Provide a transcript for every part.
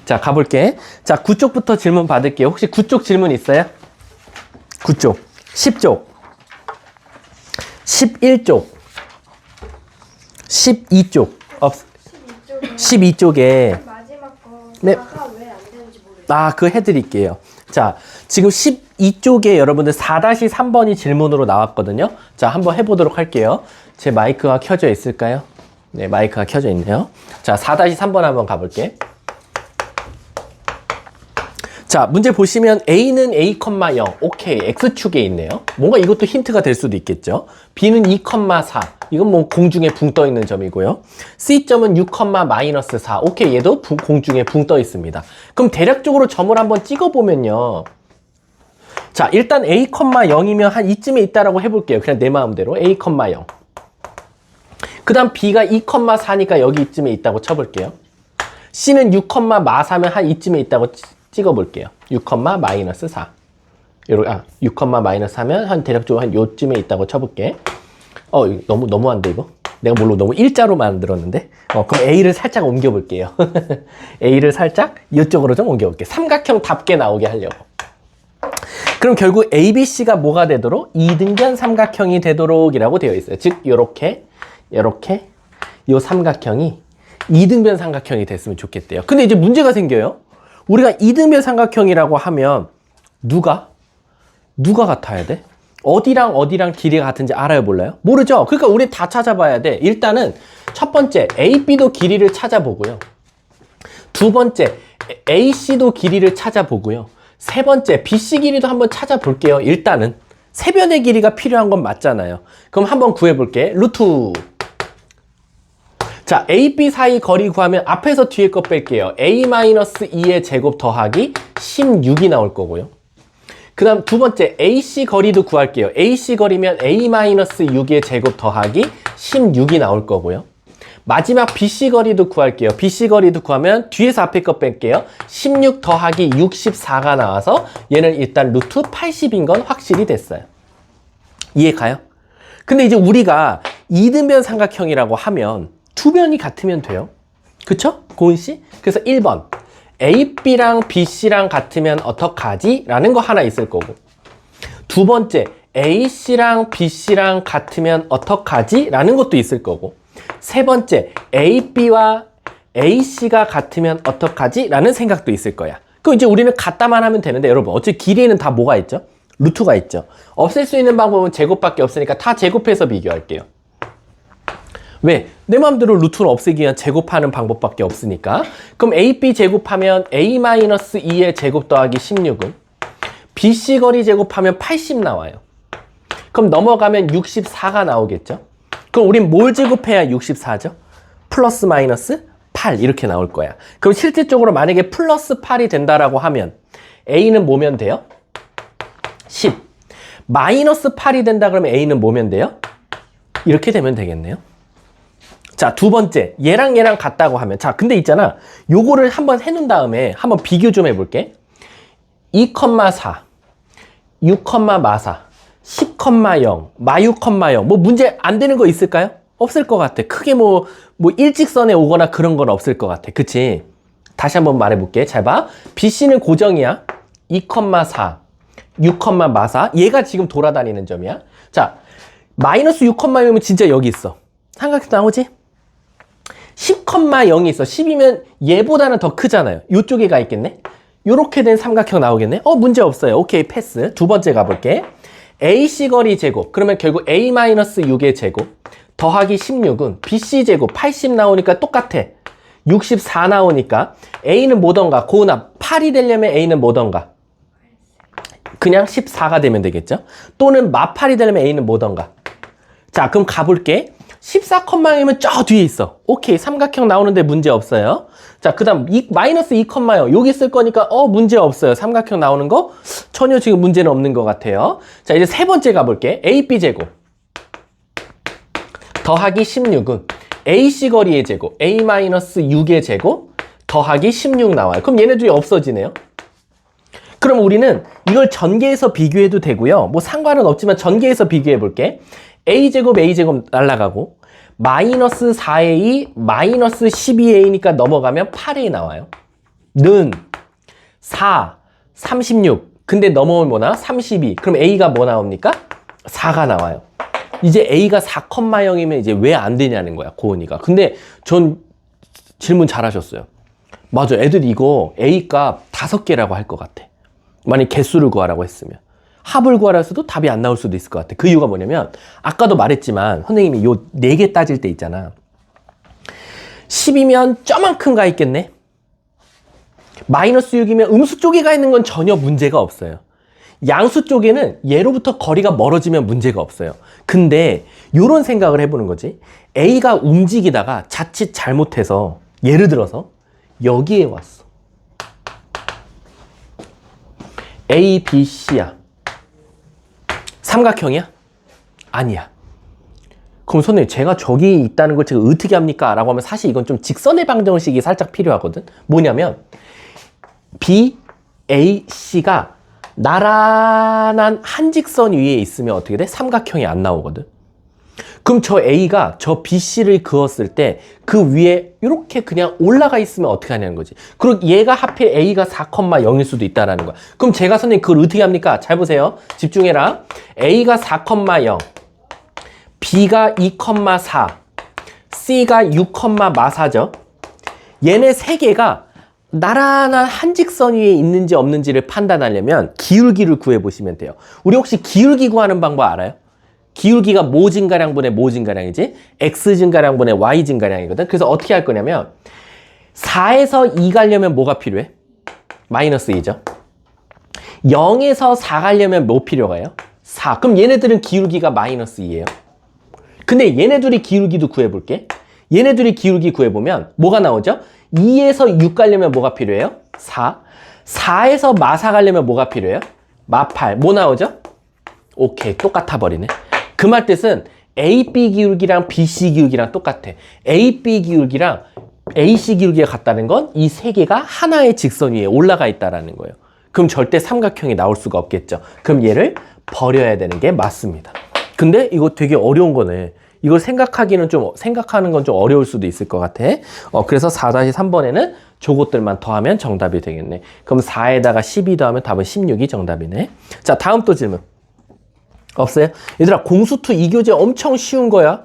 자, 가볼게. 자, 9쪽부터 질문 받을게요. 혹시 9쪽 질문 있어요? 9쪽, 10쪽, 11쪽, 12쪽, 12쪽에 마지막 거 네. 다가 왜 안 되는지 모르겠어요. 그거 해드릴게요. 자, 지금 12쪽에 여러분들 4-3번이 질문으로 나왔거든요. 자, 한번 해보도록 할게요. 제 마이크가 켜져 있을까요? 네, 마이크가 켜져 있네요. 자, 4-3번 한번 가볼게. 자, 문제 보시면 A는 A, 0. 오케이, X축에 있네요. 뭔가 이것도 힌트가 될 수도 있겠죠. B는 2, 4. 이건 뭐 공중에 붕 떠 있는 점이고요. C점은 6, -4. 오케이, 얘도 공중에 붕 떠 있습니다. 그럼 대략적으로 점을 한번 찍어보면요. 자, 일단 A, 0이면 한 이쯤에 있다라고 해볼게요. 그냥 내 마음대로 A, 0. 그 다음 B가 2, 4니까 여기 이쯤에 있다고 쳐볼게요. C는 6, -4면 한 이쯤에 있다고 찍어볼게요. 6, -4. 6, -4면 한 대략적으로 한 요쯤에 있다고 쳐볼게. 너무한데, 이거? 내가 뭘로 너무 일자로 만들었는데? 그럼 A를 살짝 옮겨볼게요. A를 살짝 이쪽으로 좀 옮겨볼게요. 삼각형답게 나오게 하려고. 그럼 결국 ABC가 뭐가 되도록? 2등변 삼각형이 되도록 이라고 되어 있어요. 즉, 요렇게, 요 삼각형이 2등변 삼각형이 됐으면 좋겠대요. 근데 이제 문제가 생겨요. 우리가 2등변 삼각형이라고 하면 누가 같아야 돼? 어디랑 길이가 같은지 알아요, 몰라요? 모르죠? 그러니까 우리 다 찾아봐야 돼. 일단은 첫 번째 AB도 길이를 찾아보고요. 두 번째 AC도 길이를 찾아보고요. 세 번째 BC 길이도 한번 찾아볼게요. 일단은 세변의 길이가 필요한 건 맞잖아요. 그럼 한번 구해볼게. 루트. 자, A, B 사이 거리 구하면 앞에서 뒤에 거 뺄게요. A-2의 제곱 더하기 16이 나올 거고요. 그 다음 두 번째 AC 거리도 구할게요. AC 거리면 A-6의 제곱 더하기 16이 나올 거고요. 마지막 BC 거리도 구할게요. BC 거리도 구하면 뒤에서 앞에 거 뺄게요. 16 더하기 64가 나와서 얘는 일단 루트 80인 건 확실히 됐어요. 이해 가요? 근데 이제 우리가 2등변 삼각형이라고 하면 두 변이 같으면 돼요. 그쵸? 고은씨? 그래서 1번 AB랑 BC랑 같으면 어떡하지? 라는 거 하나 있을 거고, 두 번째 AC랑 BC랑 같으면 어떡하지? 라는 것도 있을 거고, 세 번째 AB와 AC가 같으면 어떡하지? 라는 생각도 있을 거야. 그럼 이제 우리는 같다만 하면 되는데, 여러분 어차피 길이는 다 뭐가 있죠? 루트가 있죠. 없앨 수 있는 방법은 제곱밖에 없으니까 다 제곱해서 비교할게요. 왜? 내 마음대로 루트를 없애기 위한 제곱하는 방법밖에 없으니까. 그럼 AB 제곱하면 A-2의 제곱 더하기 16은 BC 거리 제곱하면 80 나와요. 그럼 넘어가면 64가 나오겠죠? 그럼 우린 뭘 제곱해야 64죠? 플러스 마이너스 8 이렇게 나올 거야. 그럼 실질적으로 만약에 플러스 8이 된다라고 하면 A는 뭐면 돼요? 10. 마이너스 8이 된다 그러면 A는 뭐면 돼요? 이렇게 되면 되겠네요. 자, 두 번째 얘랑 같다고 하면, 자 근데 있잖아, 요거를 한번 해놓은 다음에 한번 비교 좀 해볼게. 2,4 6,4 10,0 -6,0 뭐 문제 안 되는 거 있을까요? 없을 것 같아. 크게 뭐 일직선에 오거나 그런 건 없을 것 같아. 그치? 다시 한번 말해볼게. 잘 봐. BC는 고정이야. 2,4 6,4 얘가 지금 돌아다니는 점이야. 자, 마이너스 6,0이면 진짜 여기 있어. 삼각형 나오지? 10,0이 있어. 10이면 얘보다는 더 크잖아요. 이쪽에 가 있겠네. 요렇게 된 삼각형 나오겠네. 문제 없어요. 오케이, 패스. 두 번째 가볼게. AC 거리 제곱. 그러면 결국 A-6의 제곱 더하기 16은 BC 제곱 80 나오니까 똑같아. 64 나오니까 A는 뭐던가? 고은아, 8이 되려면 A는 뭐던가? 그냥 14가 되면 되겠죠? 또는 마8이 되려면 A는 뭐던가? 자, 그럼 가볼게. 14,0이면 저 뒤에 있어. 오케이, 삼각형 나오는데 문제 없어요. 자, 그 다음 마이너스 2,0 여기 쓸 거니까 문제 없어요. 삼각형 나오는 거 전혀 지금 문제는 없는 것 같아요. 자, 이제 세 번째 가볼게. AB 제곱 더하기 16은 AC 거리의 제곱 A-6의 제곱 더하기 16 나와요. 그럼 얘네들이 없어지네요. 그럼 우리는 이걸 전개해서 비교해도 되고요. 뭐 상관은 없지만 전개해서 비교해 볼게. A제곱 날라가고 마이너스 4A 마이너스 12A니까 넘어가면 8A 나와요. 는 4, 36. 근데 넘어오면 뭐나? 32. 그럼 A가 뭐 나옵니까? 4가 나와요. 이제 A가 4,0이면 이제 왜 안 되냐는 거야, 고은이가. 근데 전 질문 잘하셨어요. 맞아, 애들이 이거 A 값 5개라고 할 것 같아. 만약 개수를 구하라고 했으면. 합을 구하라 해서도 답이 안 나올 수도 있을 것 같아. 그 이유가 뭐냐면 아까도 말했지만 선생님이 요 4개 따질 때 있잖아. 10이면 저만큼 가 있겠네. 마이너스 6이면 음수 쪽에 가 있는 건 전혀 문제가 없어요. 양수 쪽에는 얘로부터 거리가 멀어지면 문제가 없어요. 근데 이런 생각을 해보는 거지. A가 움직이다가 자칫 잘못해서 예를 들어서 여기에 왔어. A, B, C야. 삼각형이야? 아니야. 그럼 선생님 제가 저기 있다는 걸 제가 어떻게 합니까? 라고 하면 사실 이건 좀 직선의 방정식이 살짝 필요하거든. 뭐냐면 B, A, C가 나란한 한 직선 위에 있으면 어떻게 돼? 삼각형이 안 나오거든. 그럼 저 A가 저 BC를 그었을 때 그 위에 이렇게 그냥 올라가 있으면 어떻게 하냐는 거지. 그리고 얘가 하필 A가 4,0일 수도 있다라는 거야. 그럼 제가 선생님 그걸 어떻게 합니까? 잘 보세요. 집중해라. A가 4,0, B가 2,4, C가 6,4죠. 얘네 세 개가 나란한 한 직선 위에 있는지 없는지를 판단하려면 기울기를 구해보시면 돼요. 우리 혹시 기울기 구하는 방법 알아요? 기울기가 모 증가량분의 모 증가량이지 x 증가량분의 y 증가량이거든. 그래서 어떻게 할 거냐면 4에서 2 가려면 뭐가 필요해? 마이너스 2죠. 0에서 4 가려면 뭐 필요가 해요? 4. 그럼 얘네들은 기울기가 마이너스 2예요. 근데 얘네들이 기울기도 구해볼게. 얘네들이 기울기 구해보면 뭐가 나오죠? 2에서 6 가려면 뭐가 필요해요? 4. 4에서 마4 가려면 뭐가 필요해요? 마8. 뭐 나오죠? 오케이. 똑같아 버리네. 그 말 뜻은 AB 기울기랑 BC 기울기랑 똑같아. AB 기울기랑 AC 기울기가 같다는 건 이 세 개가 하나의 직선 위에 올라가 있다는 거예요. 그럼 절대 삼각형이 나올 수가 없겠죠. 그럼 얘를 버려야 되는 게 맞습니다. 근데 이거 되게 어려운 거네. 이걸 생각하는 건 좀 어려울 수도 있을 것 같아. 그래서 4-3번에는 저것들만 더하면 정답이 되겠네. 그럼 4에다가 12 더하면 답은 16이 정답이네. 자, 다음 또 질문. 없어요? 얘들아, 공수투 2교재 엄청 쉬운 거야.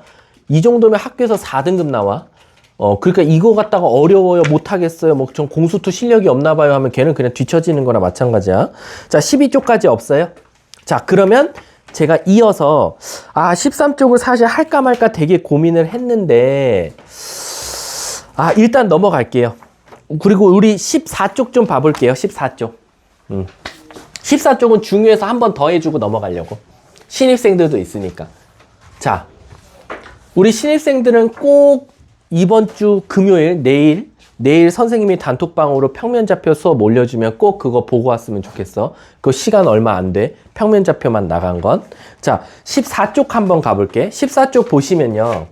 이 정도면 학교에서 4등급 나와. 그러니까 이거 갖다가 어려워요, 못하겠어요, 뭐 전 공수투 실력이 없나 봐요 하면 걔는 그냥 뒤처지는 거나 마찬가지야. 자, 12쪽까지 없어요? 자, 그러면 제가 이어서 13쪽을 사실 할까 말까 되게 고민을 했는데 일단 넘어갈게요. 그리고 우리 14쪽 좀 봐볼게요. 14쪽. 14쪽은 중요해서 한 번 더 해주고 넘어가려고. 신입생들도 있으니까. 자, 우리 신입생들은 꼭 이번 주 금요일 내일 선생님이 단톡방으로 평면좌표 수업 올려주면 꼭 그거 보고 왔으면 좋겠어. 그거 시간 얼마 안 돼. 평면좌표만 나간 건. 자, 14쪽 한번 가볼게. 14쪽 보시면요.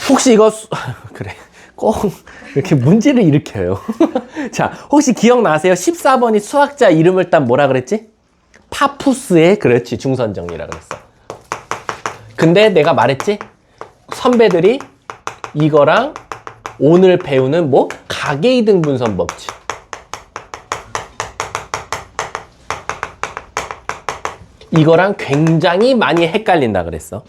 혹시 이거 그래. 꼭 이렇게 문제를 일으켜요. 자, 혹시 기억나세요? 14번이 수학자 이름을 딴 뭐라 그랬지? 파푸스의 그렇지 중선정리라 그랬어. 근데 내가 말했지? 선배들이 이거랑 오늘 배우는 뭐? 가계이등분선 법칙. 이거랑 굉장히 많이 헷갈린다 그랬어.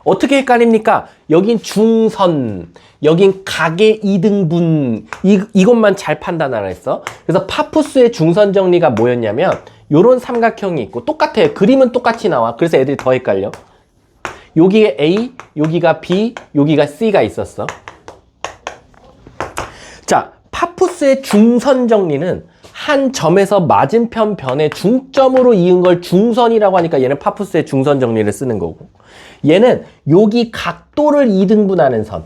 어떻게 헷갈립니까? 여긴 중선, 여긴 가계이등분, 이것만 잘 판단하라 했어. 그래서 파푸스의 중선 정리가 뭐였냐면 요런 삼각형이 있고 똑같아. 그림은 똑같이 나와. 그래서 애들이 더 헷갈려. 여기에 A, 여기가 B, 여기가 C가 있었어. 자, 파푸스의 중선 정리는 한 점에서 맞은편 변의 중점으로 이은 걸 중선이라고 하니까 얘는 파푸스의 중선 정리를 쓰는 거고, 얘는 여기 각도를 이등분하는 선.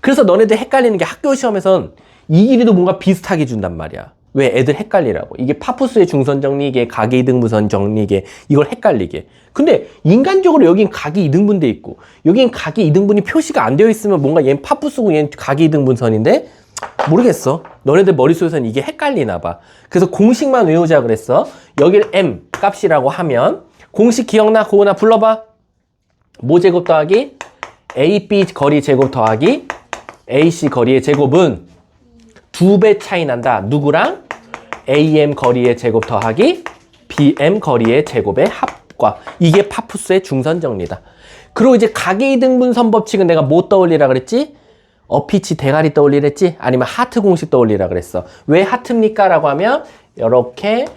그래서 너네들 헷갈리는 게 학교 시험에선 이 길이도 뭔가 비슷하게 준단 말이야. 왜? 애들 헷갈리라고. 이게 파푸스의 중선 정리계, 가계 이등분선 정리계, 이걸 헷갈리게. 근데 인간적으로 여긴 가계 이등분돼 있고 여긴 가계 이등분이 표시가 안 되어 있으면 뭔가 얘는 파푸스고 얘는 가계 이등분선인데 모르겠어. 너네들 머릿속에서는 이게 헷갈리나 봐. 그래서 공식만 외우자 그랬어. 여기를 M 값이라고 하면 공식 기억나? 고은아 불러봐. 뭐 제곱 더하기? AB 거리 제곱 더하기 AC 거리의 제곱은 2배 차이 난다. 누구랑? AM 거리의 제곱 더하기 BM 거리의 제곱의 합과. 이게 파푸스의 중선 정리다. 그리고 이제 각이등분선 법칙은 내가 뭐 떠올리라 그랬지? 어피치 대가리 떠올리랬지? 아니면 하트 공식 떠올리라 그랬어. 왜 하트입니까? 라고 하면 요렇게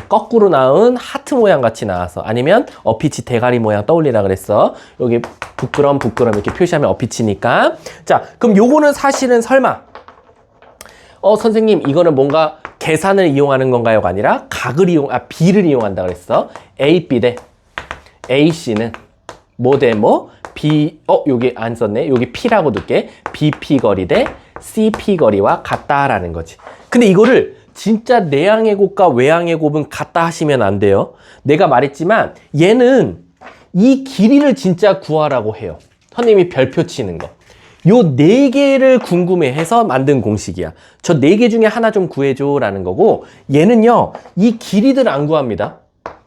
거꾸로 나온 하트 모양 같이 나와서, 아니면 어피치 대가리 모양 떠올리라 그랬어. 여기 부끄럼 이렇게 표시하면 어피치니까. 자, 그럼 요거는 사실은 설마 선생님 이거는 뭔가 계산을 이용하는 건가요가 아니라 B를 이용한다 그랬어. AB 대 AC는 뭐 대 뭐? B, 여기 안 썼네. 여기 P라고 둘게. BP 거리 대 CP 거리와 같다라는 거지. 근데 이거를 진짜 내항의 곱과 외항의 곱은 같다 하시면 안 돼요. 내가 말했지만 얘는 이 길이를 진짜 구하라고 해요. 선생님이 별표 치는 거. 요 4개를 궁금해해서 만든 공식이야. 저 4개 중에 하나 좀 구해줘 라는 거고, 얘는요 이 길이들 안 구합니다.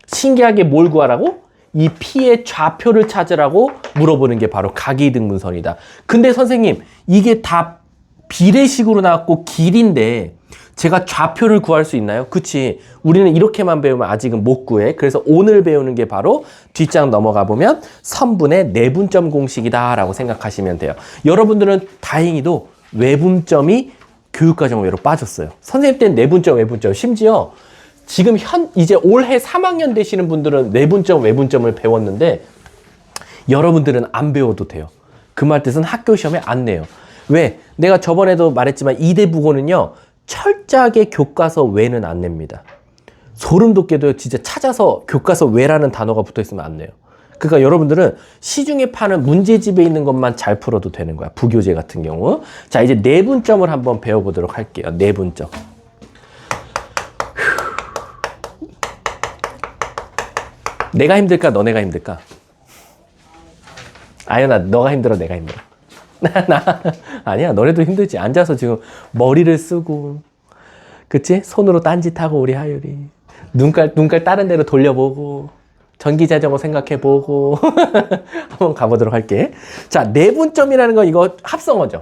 신기하게 뭘 구하라고? 이 P의 좌표를 찾으라고 물어보는 게 바로 각이등분선이다. 근데 선생님 이게 다 비례식으로 나왔고 길인데 제가 좌표를 구할 수 있나요? 그치. 우리는 이렇게만 배우면 아직은 못 구해. 그래서 오늘 배우는 게 바로 뒷장 넘어가 보면 선분의 내분점 공식이다 라고 생각하시면 돼요. 여러분들은 다행히도 외분점이 교육과정 외로 빠졌어요. 선생님 때는 내분점, 외분점. 심지어 지금 이제 올해 3학년 되시는 분들은 내분점, 외분점을 배웠는데 여러분들은 안 배워도 돼요. 그 말 뜻은 학교 시험에 안 내요. 왜? 내가 저번에도 말했지만 이대국어는요 철저하게 교과서 외는 안 냅니다. 소름 돋게도 진짜 찾아서 교과서 외라는 단어가 붙어 있으면 안 내요. 그러니까 여러분들은 시중에 파는 문제집에 있는 것만 잘 풀어도 되는 거야. 부교재 같은 경우. 자, 이제 내분점을 한번 배워보도록 할게요. 내분점. 내가 힘들까 너네가 힘들까? 아연아 너가 힘들어 내가 힘들어? 아니야, 너네도 힘들지. 앉아서 지금 머리를 쓰고, 그치? 손으로 딴짓하고 우리 하율이 눈깔 다른 데로 돌려보고 전기자전거 생각해보고 한번 가보도록 할게. 자, 내분점이라는 건 이거 합성어죠.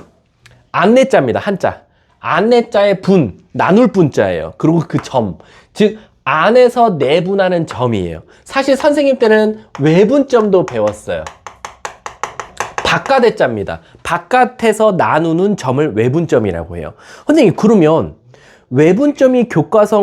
안내자입니다. 한자. 안내자의 분, 나눌 분자예요. 그리고 그 점, 즉 안에서 내분하는 점이에요. 사실 선생님 때는 외분점도 배웠어요. 바깥의 자입니다. 바깥에서 나누는 점을 외분점이라고 해요. 선생님 그러면 외분점이 교과서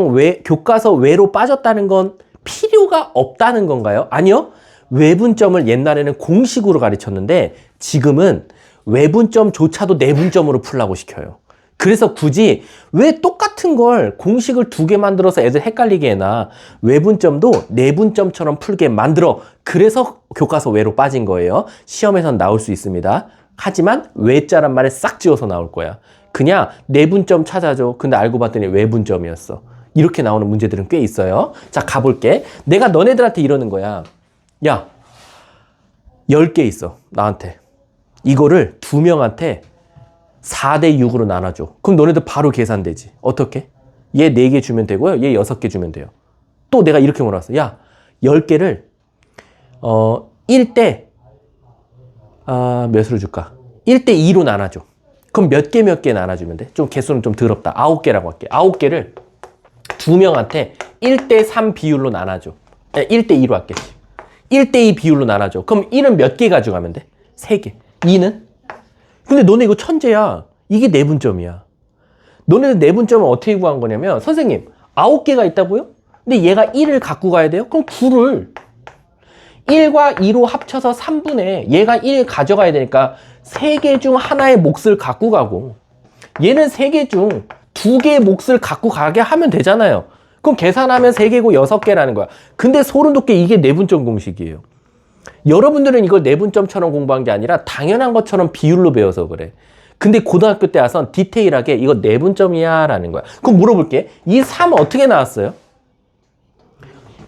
외로 빠졌다는 건 필요가 없다는 건가요? 아니요. 외분점을 옛날에는 공식으로 가르쳤는데 지금은 외분점조차도 내분점으로 풀라고 시켜요. 그래서 굳이 왜 똑같은 걸 공식을 2개 만들어서 애들 헷갈리게 해놔. 외분점도 내분점처럼 풀게 만들어. 그래서 교과서 외로 빠진 거예요. 시험에선 나올 수 있습니다. 하지만 외자란 말에 싹 지워서 나올 거야. 그냥 내분점 찾아줘. 근데 알고 봤더니 외분점이었어. 이렇게 나오는 문제들은 꽤 있어요. 자, 가볼게. 내가 너네들한테 이러는 거야. 야, 10개 있어. 나한테. 이거를 2명한테 4대 6으로 나눠줘. 그럼 너네들 바로 계산되지. 어떻게? 얘 4개 주면 되고요. 얘 6개 주면 돼요. 또 내가 이렇게 물어봤어. 야, 10개를 1대 몇으로 줄까? 1대 2로 나눠줘. 그럼 몇 개 나눠주면 돼? 좀 개수는 좀 더럽다. 9개라고 할게. 9개를 2명한테 1대 3 비율로 나눠줘. 1대 2로 할게. 1대 2 비율로 나눠줘. 그럼 1은 몇 개 가져가면 돼? 3개. 2는? 근데 너네 이거 천재야. 이게 내분점이야. 너네들 내분점은 어떻게 구한 거냐면, 선생님 9개가 있다고요? 근데 얘가 1을 갖고 가야 돼요? 그럼 9를 1과 2로 합쳐서 3분의 얘가 1 가져가야 되니까 3개 중 하나의 몫을 갖고 가고, 얘는 3개 중 2개의 몫을 갖고 가게 하면 되잖아요. 그럼 계산하면 3개고 6개라는 거야. 근데 소름 돋게 이게 내분점 공식이에요. 여러분들은 이걸 내분점처럼 공부한 게 아니라 당연한 것처럼 비율로 배워서 그래. 근데 고등학교 때 와선 디테일하게 이거 내분점이야 라는 거야. 그럼 물어볼게. 이 3 어떻게 나왔어요?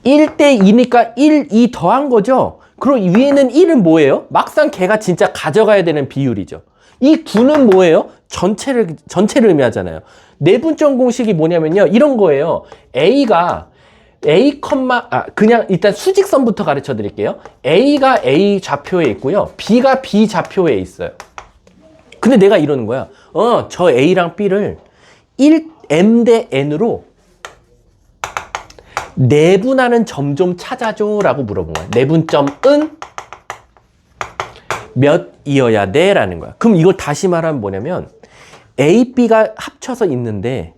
1대 2니까 1, 2 더한 거죠? 그럼 위에는 1은 뭐예요? 막상 걔가 진짜 가져가야 되는 비율이죠. 이 9는 뭐예요? 전체를 의미하잖아요. 내분점 공식이 뭐냐면요. 이런 거예요. 그냥 일단 수직선부터 가르쳐 드릴게요. A가 A 좌표에 있고요. B가 B 좌표에 있어요. 근데 내가 이러는 거야. 저 A랑 B를 M 대 N으로 내분하는 점 좀 찾아줘 라고 물어본 거야. 내분점은 몇이어야 돼? 라는 거야. 그럼 이걸 다시 말하면 뭐냐면 A, B가 합쳐서 있는데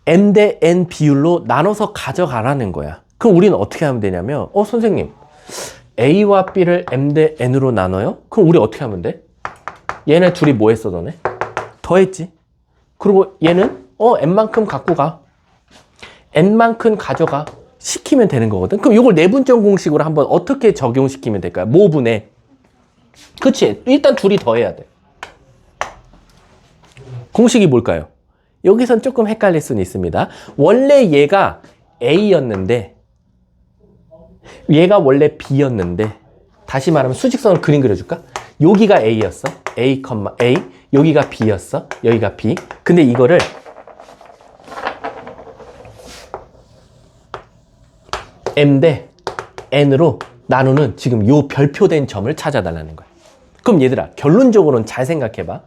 M 대 N 비율로 나눠서 가져가라는 거야. 그럼 우리는 어떻게 하면 되냐면 선생님 A와 B를 M 대 N으로 나눠요? 그럼 우리 어떻게 하면 돼? 얘네 둘이 뭐 했어 너네? 더했지. 그리고 얘는 N만큼 갖고 가. N만큼 가져가. 시키면 되는 거거든. 그럼 이걸 내분점 공식으로 한번 어떻게 적용시키면 될까요? 모분에. 그치? 일단 둘이 더해야 돼. 공식이 뭘까요? 여기선 조금 헷갈릴 수는 있습니다. 원래 얘가 A였는데 얘가 원래 B였는데 다시 말하면 수직선을 그림 그려줄까? 여기가 A였어. A, A. 여기가 B였어. 여기가 B. 근데 이거를 M 대 N으로 나누는 지금 요 별표된 점을 찾아달라는 거야. 그럼 얘들아 결론적으로는 잘 생각해봐.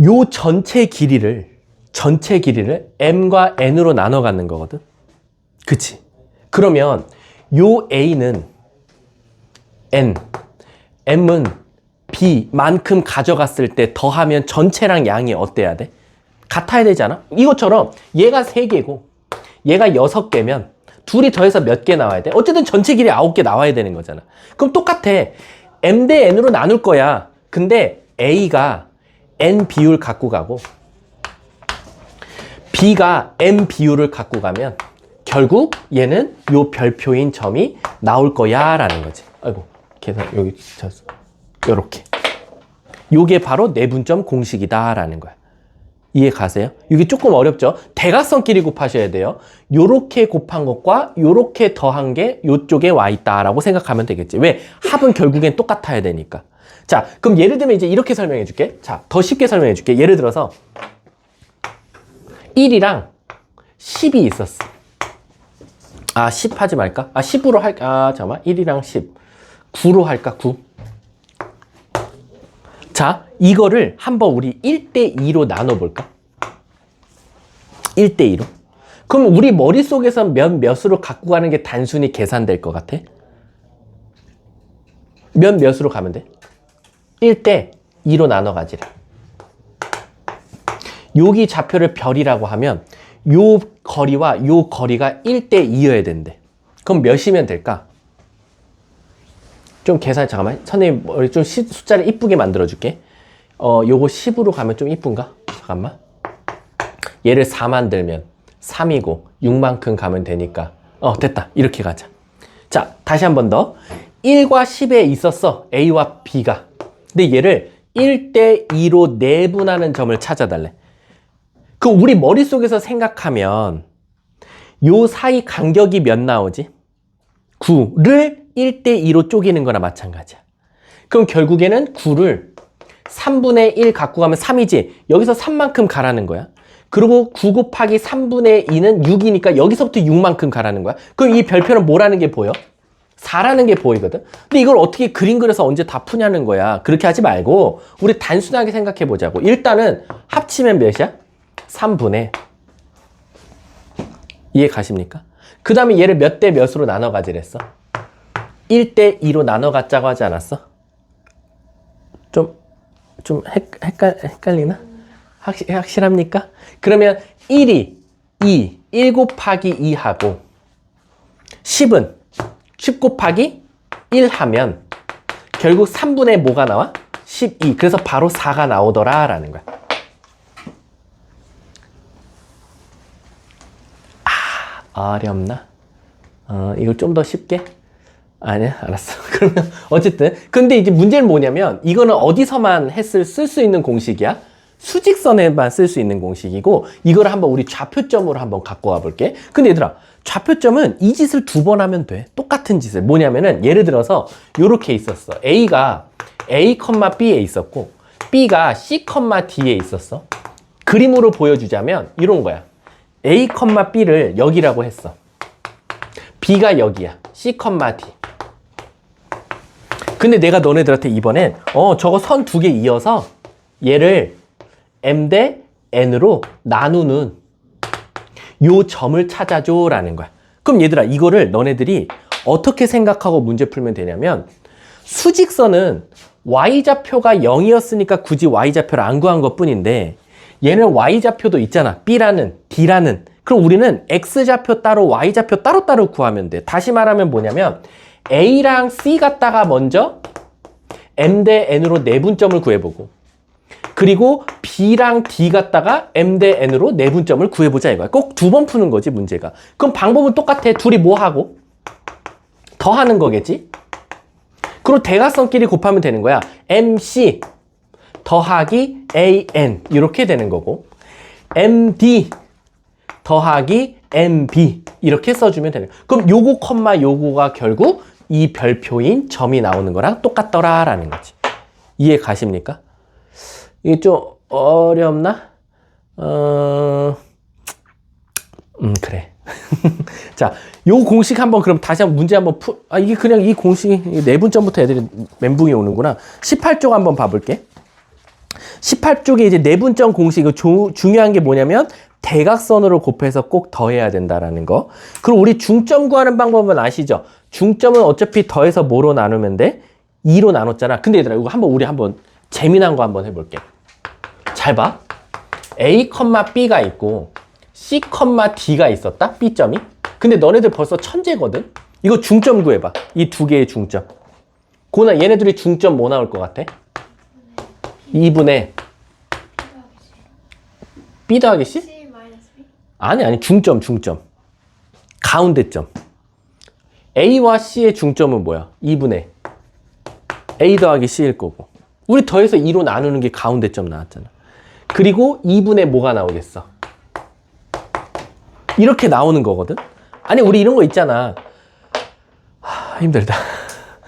요 전체 길이를 M과 N으로 나눠 갖는 거거든. 그치? 그러면 요 A는 N, M은 B만큼 가져갔을 때 더하면 전체랑 양이 어때야 돼? 같아야 되잖아? 이것처럼 얘가 3개고 얘가 6개면 둘이 더해서 몇 개 나와야 돼? 어쨌든 전체 길이 9개 나와야 되는 거잖아. 그럼 똑같아. M 대 N으로 나눌 거야. 근데 A가 N 비율 갖고 가고 B가 M 비율을 갖고 가면 결국 얘는 요 별표인 점이 나올 거야 라는 거지. 아이고 계산 여기 쳤어. 요렇게. 요게 바로 내분점 공식이다 라는 거야. 이해 가세요? 이게 조금 어렵죠? 대각선끼리 곱하셔야 돼요. 요렇게 곱한 것과 요렇게 더한 게 요쪽에 와 있다라고 생각하면 되겠지. 왜? 합은 결국엔 똑같아야 되니까. 자, 그럼 예를 들면 이제 이렇게 설명해 줄게. 자, 더 쉽게 설명해 줄게. 예를 들어서 1이랑 10이 있었어. 10 하지 말까? 10으로 할까? 잠깐만. 1이랑 10. 9로 할까? 9. 자, 이거를 한번 우리 1대2로 나눠볼까? 1대2로. 그럼 우리 머릿속에서 몇으로 갖고 가는 게 단순히 계산될 것 같아? 몇으로 가면 돼? 1대2로 나눠 가지래. 여기 좌표를 별이라고 하면 요 거리와 요 거리가 1대2여야 된대. 그럼 몇이면 될까? 좀 계산, 잠깐만. 선생님, 머리 좀 숫자를 이쁘게 만들어줄게. 요거 10으로 가면 좀 이쁜가? 잠깐만. 얘를 4 만들면 3이고 6만큼 가면 되니까. 됐다. 이렇게 가자. 자, 다시 한 번 더. 1과 10에 있었어. A와 B가. 근데 얘를 1대2로 내분하는 점을 찾아달래. 그 우리 머릿속에서 생각하면 요 사이 간격이 몇 나오지? 9를 1대2로 쪼개는 거나 마찬가지야. 그럼 결국에는 9를 3분의 1 갖고 가면 3이지. 여기서 3만큼 가라는 거야. 그리고 9 곱하기 3분의 2는 6이니까 여기서부터 6만큼 가라는 거야. 그럼 이 별표는 뭐라는 게 보여? 4라는 게 보이거든. 근데 이걸 어떻게 그림 그려서 언제 다 푸냐는 거야. 그렇게 하지 말고 우리 단순하게 생각해 보자고. 일단은 합치면 몇이야? 3분의. 이해 가십니까? 그 다음에 얘를 몇 대 몇으로 나눠 가지랬어? 1대2로 나눠 갖자고 하지 않았어? 좀 헷갈리나? 확실합니까? 그러면 1이 1 곱하기 2하고 10은 10 곱하기 1 하면 결국 3분의 뭐가 나와? 12. 그래서 바로 4가 나오더라 라는 거야. 어렵나? 이걸 좀 더 쉽게? 아니야, 알았어. 그러면 어쨌든 근데 이제 문제는 뭐냐면 이거는 어디서만 쓸 수 있는 공식이야? 수직선에만 쓸 수 있는 공식이고 이걸 한번 우리 좌표점으로 한번 갖고 와 볼게. 근데 얘들아, 좌표점은 이 짓을 2번 하면 돼. 똑같은 짓을. 뭐냐면은 예를 들어서 요렇게 있었어. A가 A, B에 있었고 B가 C, D에 있었어. 그림으로 보여주자면 이런 거야. A, B를 여기라고 했어. B가 여기야. C, D. 근데 내가 너네들한테 이번엔 저거 선 두 개 이어서 얘를 m 대 n으로 나누는 요 점을 찾아줘 라는 거야. 그럼 얘들아 이거를 너네들이 어떻게 생각하고 문제 풀면 되냐면 수직선은 y좌표가 0이었으니까 굳이 y좌표를 안 구한 것 뿐인데 얘는 y좌표도 있잖아. b라는 d라는. 그럼 우리는 x좌표 따로 y좌표 따로따로 구하면 돼. 다시 말하면 뭐냐면 a랑 c 갖다가 먼저 m 대 n으로 내분점을 구해보고 그리고 b랑 d 갖다가 m 대 n으로 내분점을 구해보자 이거야. 꼭 두 번 푸는 거지 문제가. 그럼 방법은 똑같아. 둘이 뭐 하고? 더하는 거겠지? 그리고 대각선끼리 곱하면 되는 거야. mc 더하기 an 이렇게 되는 거고 md 더하기 mb 이렇게 써주면 되는 거야. 그럼 요거 콤마 요거가 결국 이 별표인 점이 나오는 거랑 똑같더라 라는 거지. 이해 가십니까? 이게 좀 어렵나? 그래. 자, 요 공식 한번 그럼 다시 한번 문제 한번 이게 그냥 이 공식이 내분점부터 애들이 멘붕이 오는구나. 18쪽 한번 봐볼게. 18쪽에 이제 내분점 공식, 중요한 게 뭐냐면 대각선으로 곱해서 꼭 더해야 된다라는 거. 그리고 우리 중점 구하는 방법은 아시죠? 중점은 어차피 더해서 뭐로 나누면 돼? 2로 나눴잖아. 근데 얘들아, 이거 우리 한번 재미난 거 한번 해볼게. 잘 봐. A, B가 있고 C, D가 있었다? B점이. 근데 너네들 벌써 천재거든? 이거 중점 구해봐. 이 두 개의 중점. 고나 얘네들이 중점 뭐 나올 것 같아? 2분의 B 더하기 C? C 마이너스 B? 아니 중점 가운데점. A와 C의 중점은 뭐야? 2분의 A 더하기 C일 거고 우리 더해서 2로 나누는 게 가운데점 나왔잖아. 그리고 2분의 뭐가 나오겠어? 이렇게 나오는 거거든? 아니 우리 이런 거 있잖아. 힘들다.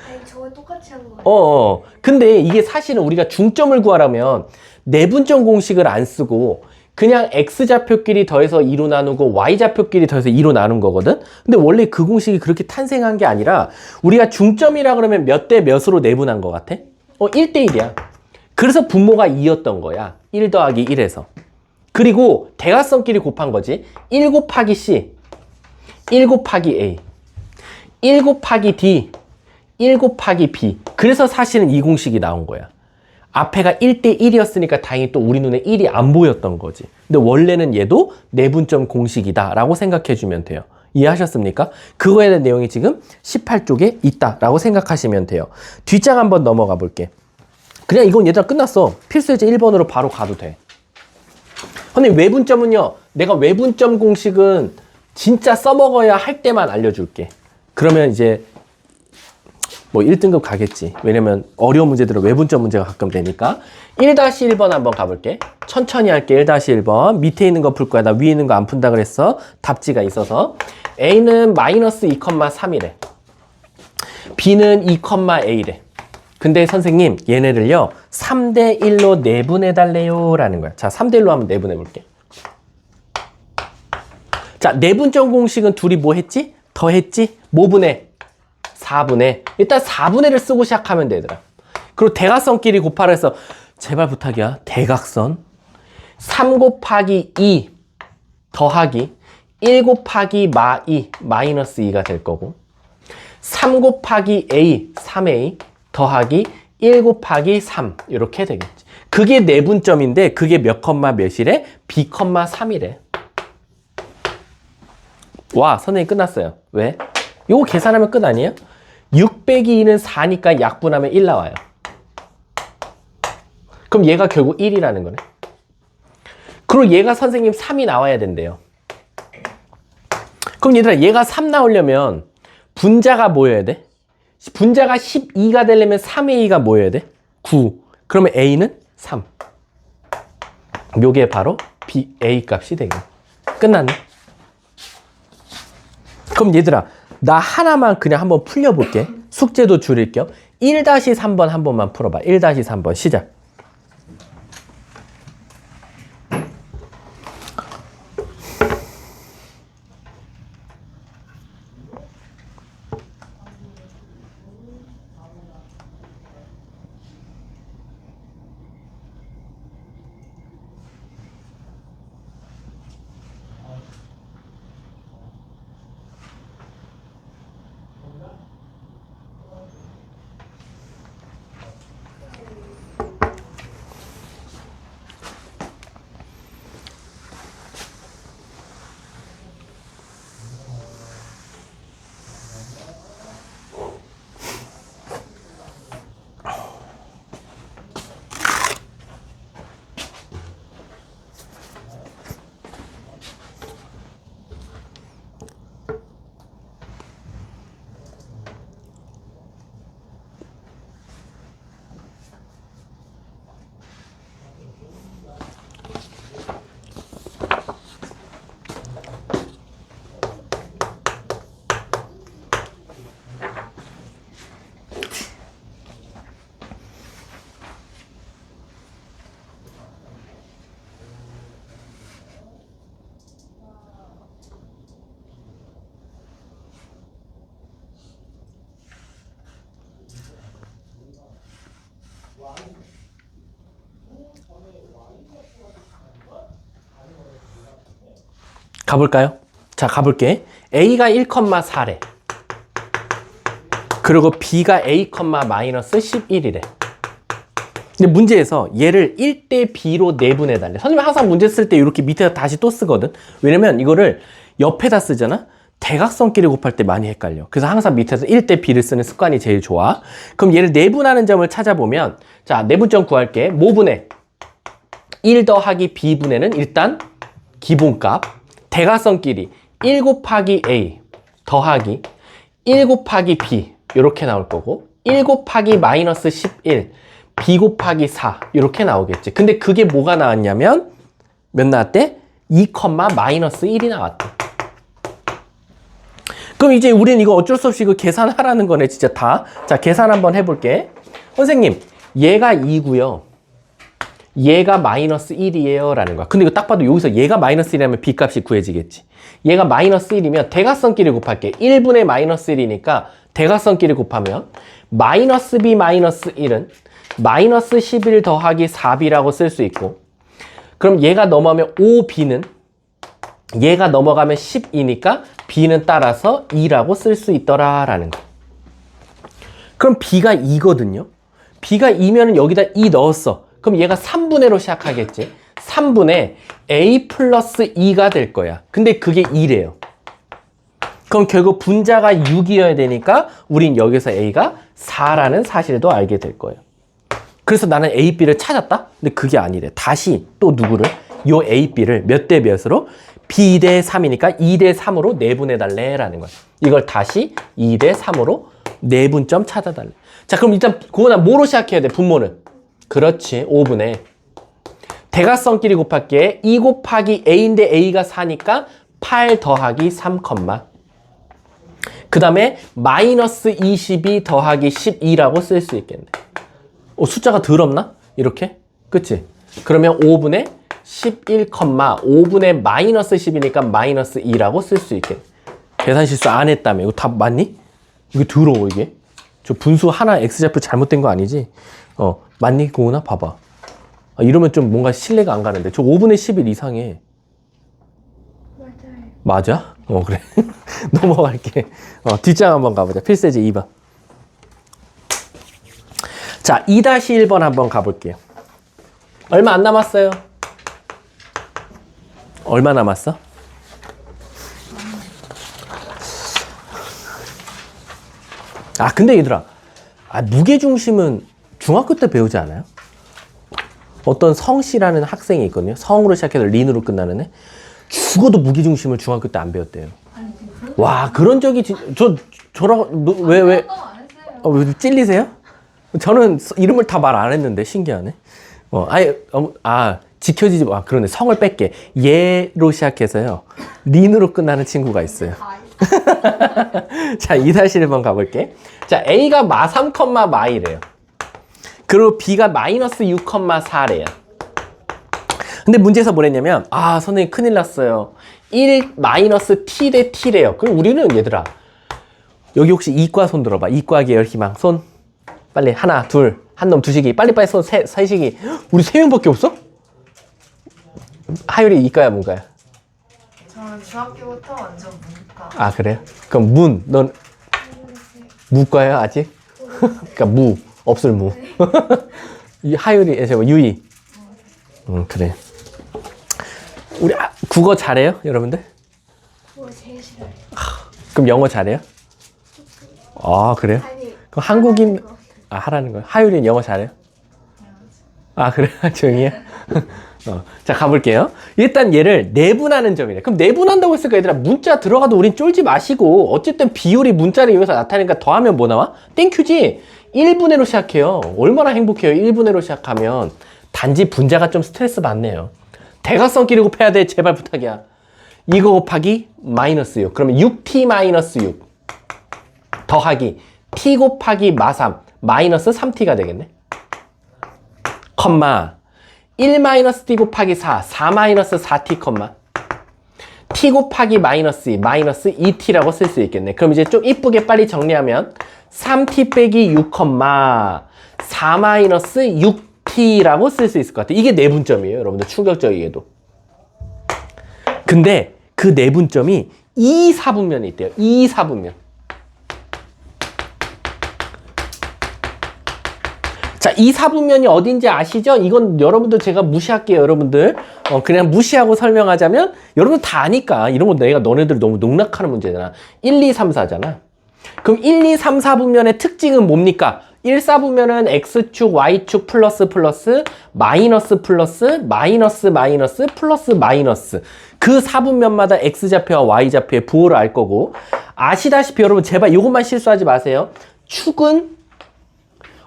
아니 저거 똑같이 한 거. 근데 이게 사실은 우리가 중점을 구하려면 내분점 공식을 안 쓰고 그냥 x좌표끼리 더해서 2로 나누고 y좌표끼리 더해서 2로 나눈 거거든? 근데 원래 그 공식이 그렇게 탄생한 게 아니라 우리가 중점이라 그러면 몇 대 몇으로 내분한 것 같아? 1대 1이야. 그래서 분모가 2였던 거야. 1 더하기 1에서. 그리고 대각선끼리 곱한 거지. 1 곱하기 C, 1 곱하기 A, 1 곱하기 D, 1 곱하기 B. 그래서 사실은 이 공식이 나온 거야. 앞에가 1대 1이었으니까 다행히 또 우리 눈에 1이 안 보였던 거지. 근데 원래는 얘도 내분점 공식이다 라고 생각해 주면 돼요. 이해하셨습니까? 그거에 대한 내용이 지금 18쪽에 있다라고 생각하시면 돼요. 뒷장 한번 넘어가 볼게. 그냥 이건 얘들아 끝났어. 필수예제 1번으로 바로 가도 돼. 근데 외분점은요. 내가 외분점 공식은 진짜 써먹어야 할 때만 알려줄게. 그러면 이제 뭐 1등급 가겠지. 왜냐면 어려운 문제들은 외분점 문제가 가끔 되니까. 1-1번 한번 가볼게. 천천히 할게. 1-1번. 밑에 있는 거 풀 거야. 나 위에 있는 거 안 푼다 그랬어. 답지가 있어서. A는 마이너스 2,3이래. B는 2,A래. 근데 선생님 얘네를요 3대 1로 내분해 달래요 라는 거야. 자 3대 1로 한번 내분해 볼게. 자 내분점 공식은 둘이 뭐 했지? 더했지? 뭐 분해? 4분의. 일단 4분의를 쓰고 시작하면 되더라. 그리고 대각선끼리 곱하라 해서 제발 부탁이야. 대각선 3 곱하기 2 더하기 1 곱하기 마2 마이너스 2가 될 거고 3 곱하기 A 3A 더하기 1 곱하기 3 이렇게 되겠지. 그게 내분점인데 그게 몇 컴마 몇이래? B 컴마 3이래. 와 선생님 끝났어요. 왜? 요거 계산하면 끝 아니에요? 6 빼기 2는 4니까 약분하면 1 나와요. 그럼 얘가 결국 1이라는 거네. 그리고 얘가 선생님 3이 나와야 된대요. 그럼 얘들아 얘가 3 나오려면 분자가 뭐여야 돼? 분자가 12가 되려면 3의 2가 뭐여야 돼? 9. 그러면 A는 3. 요게 바로 B, A 값이 되겠네. 끝났네. 그럼 얘들아 나 하나만 그냥 한번 풀려볼게. 숙제도 줄일 겸 1-3번 한 번만 풀어봐. 1-3번 시작. 가볼까요? 자, 가볼게. A가 1,4래. 그리고 B가 A, 마이너스 11이래. 근데 문제에서 얘를 1대 B로 내분해달래. 선생님이 항상 문제 쓸 때 이렇게 밑에다 다시 또 쓰거든. 왜냐면 이거를 옆에다 쓰잖아? 대각선끼리 곱할 때 많이 헷갈려. 그래서 항상 밑에서 1대 B를 쓰는 습관이 제일 좋아. 그럼 얘를 내분하는 점을 찾아보면, 자, 내분점 구할게. 모분의 1 더하기 B분의는 일단 기본값. 대각선끼리 1 곱하기 A 더하기 1 곱하기 B 이렇게 나올 거고, 1 곱하기 마이너스 11 B 곱하기 4 이렇게 나오겠지. 근데 그게 뭐가 나왔냐면 몇 나왔대? 2, 마이너스 1이 나왔대. 그럼 이제 우리는 이거 어쩔 수 없이 이거 계산하라는 거네, 진짜 다. 자, 계산 한번 해볼게. 선생님, 얘가 2고요. 얘가 마이너스 1이에요 라는 거야. 근데 이거 딱 봐도 여기서 얘가 마이너스 1이라면 B 값이 구해지겠지. 얘가 마이너스 1이면 대각선끼리 곱할게. 1분의 마이너스 1이니까 대각선끼리 곱하면 마이너스 B 마이너스 1은 마이너스 11 더하기 4B라고 쓸 수 있고, 그럼 얘가 넘어가면 5B는 얘가 넘어가면 10이니까 B는 따라서 2라고 쓸 수 있더라라는 거. 그럼 B가 2거든요. B가 2면은 여기다 2 넣었어. 그럼 얘가 3분의로 시작하겠지. 3분의 A 플러스 2가 될 거야. 근데 그게 2래요. 그럼 결국 분자가 6이어야 되니까 우린 여기서 A가 4라는 사실도 알게 될 거예요. 그래서 나는 A, B를 찾았다? 근데 그게 아니래. 다시 또 누구를? 요 A, B를 몇 대 몇으로? B 대 3이니까 2 대 3으로 내분해달래 라는 거야. 이걸 다시 2 대 3으로 내분점 찾아달래. 자, 그럼 일단 그거나 뭐로 시작해야 돼? 분모는. 그렇지. 5분의 대각선끼리 곱할게. 2 곱하기 A인데 A가 4니까 8 더하기 3, 그 다음에 마이너스 22 더하기 12라고 쓸 수 있겠네. 숫자가 더럽나? 이렇게? 그치? 그러면 5분의 11, 5분의 마이너스 10이니까 마이너스 2라고 쓸 수 있겠네. 계산 실수 안 했다며. 이거 답 맞니? 이거 더러워, 이게. 저 분수 하나 X좌표 잘못된 거 아니지? 맞니? 그거나 봐봐. 이러면 좀 뭔가 신뢰가 안 가는데. 저 5분의 11 이상해. 맞아요. 맞아? 그래. 넘어갈게. 뒷장 한번 가보자. 필세제 2번. 자, 2-1번 한번 가볼게요. 얼마 안 남았어요. 얼마 남았어? 근데 얘들아. 무게중심은 중학교 때 배우지 않아요? 어떤 성씨라는 학생이 있거든요. 성으로 시작해서 린으로 끝나는 애. 죽어도 무게중심을 중학교 때 안 배웠대요. 와, 그런 적이 저랑 왜 찔리세요? 저는 이름을 다 말 안 했는데 신기하네. 지켜지지 마. 그러네. 성을 뺄게. 예로 시작해서요. 린으로 끝나는 친구가 있어요. 자, 2-1번 가볼게. 자, A가 마3, 마이래요. 그리고 B가 마이너스 6, 4래요. 근데 문제에서 뭐랬냐면, 선생님 큰일 났어요. 1 마이너스 T 대 T래요. 그럼 우리는 얘들아, 여기 혹시 이과 손 들어봐. 이과 계열 희망. 손. 빨리 하나, 둘, 한 놈 두시기. 빨리빨리 손 세시기. 우리 3명밖에 없어? 하율이 이과야, 문과야? 저는 중학교부터 완전 문과. 그래요? 그럼 넌 무과야, 아직? 그러니까 없을 무. 이 하율이, 유이. 그래. 우리 국어 잘해요, 여러분들? 그거 제일 싫어요. 그럼 영어 잘해요? 그래요? 아니. 그럼 한국인, 하라는 거예요. 하율이는 영어 잘해요? 그래? 조용히 해. 자, 가볼게요. 일단 얘를 내분하는 점이래. 그럼 내분한다고 했으니까 얘들아, 문자 들어가도 우린 쫄지 마시고, 어쨌든 비율이 문자를 이용해서 나타나니까 더하면 뭐 나와? 땡큐지? 1분의로 시작해요. 얼마나 행복해요. 1분의로 시작하면. 단지 분자가 좀 스트레스 받네요. 대각선끼리 곱해야 돼. 제발 부탁이야. 이거 곱하기 마이너스 6. 그러면 6t 마이너스 6 더하기 t 곱하기 마3 마이너스 3t가 되겠네. 컴마 1 마이너스 t 곱하기 4 마이너스 4t t 곱하기 마이너스 2 마이너스 2t라고 쓸 수 있겠네. 그럼 이제 좀 이쁘게 빨리 정리하면 3t 빼기 6 4 마이너스 6t라고 쓸 수 있을 것 같아요. 이게 내분점이에요, 여러분들. 충격적이게도. 근데 그 그 내분점이 2, 4분면에 있대요. 2, 4분면. 자, 2, 4분면이 어딘지 아시죠? 이건 여러분들 제가 무시할게요, 여러분들. 그냥 무시하고 설명하자면 여러분 다 아니까. 이런 거 내가 너네들 너무 농락하는 문제잖아. 1, 2, 3, 4잖아. 그럼 1, 2, 3, 4분면의 특징은 뭡니까? 1, 4분면은 X축, Y축 플러스 플러스, 마이너스 플러스, 마이너스 마이너스, 플러스 마이너스. 그 4분면마다 X좌표와 Y좌표의 부호를 알 거고, 아시다시피 여러분 제발 이것만 실수하지 마세요. 축은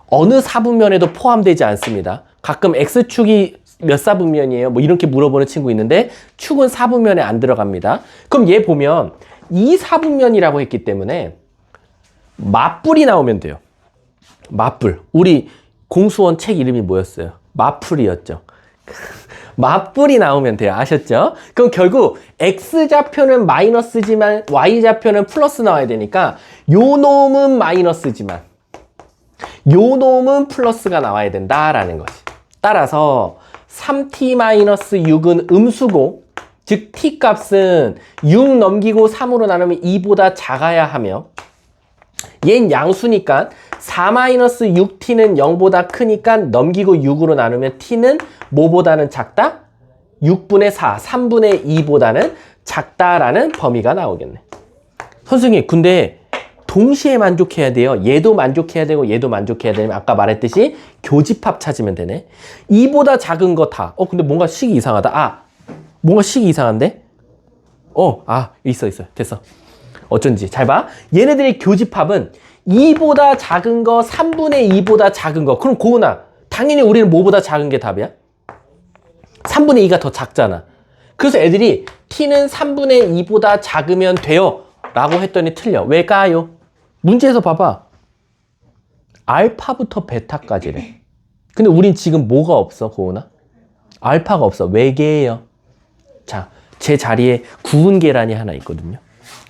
어느 4분면에도 포함되지 않습니다. 가끔 X축이 몇 4분면이에요? 뭐 이렇게 물어보는 친구 있는데 축은 4분면에 안 들어갑니다. 그럼 얘 보면 2, 4분면이라고 했기 때문에 맞불이 나오면 돼요. 맞불. 우리 공수원 책 이름이 뭐였어요? 맞풀이였죠. 맞불이 나오면 돼요. 아셨죠? 그럼 결국 X좌표는 마이너스지만 Y좌표는 플러스 나와야 되니까 요 놈은 마이너스지만 요 놈은 플러스가 나와야 된다라는 거지. 따라서 3t-6은 음수고, 즉 t 값은 6 넘기고 3으로 나누면 2보다 작아야 하며, 얘는 양수니까 4-6t는 0보다 크니까 넘기고 6으로 나누면 t는 뭐보다는 작다? 6분의 4, 3분의 2보다는 작다라는 범위가 나오겠네. 선생님, 근데 동시에 만족해야 돼요. 얘도 만족해야 되고 얘도 만족해야 되면 아까 말했듯이 교집합 찾으면 되네. 2보다 작은 거 다. 근데 뭔가 식이 이상하다. 뭔가 식이 이상한데? 있어. 됐어. 어쩐지. 잘 봐. 얘네들의 교집합은 2보다 작은 거, 3분의 2보다 작은 거. 그럼 고은아, 당연히 우리는 뭐보다 작은 게 답이야? 3분의 2가 더 작잖아. 그래서 애들이 t는 3분의 2보다 작으면 돼요 라고 했더니 틀려. 왜까요? 문제에서 봐봐. 알파부터 베타까지래. 근데 우린 지금 뭐가 없어, 고은아? 알파가 없어. 외계예요. 자, 제 자리에 구분 계란이 하나 있거든요.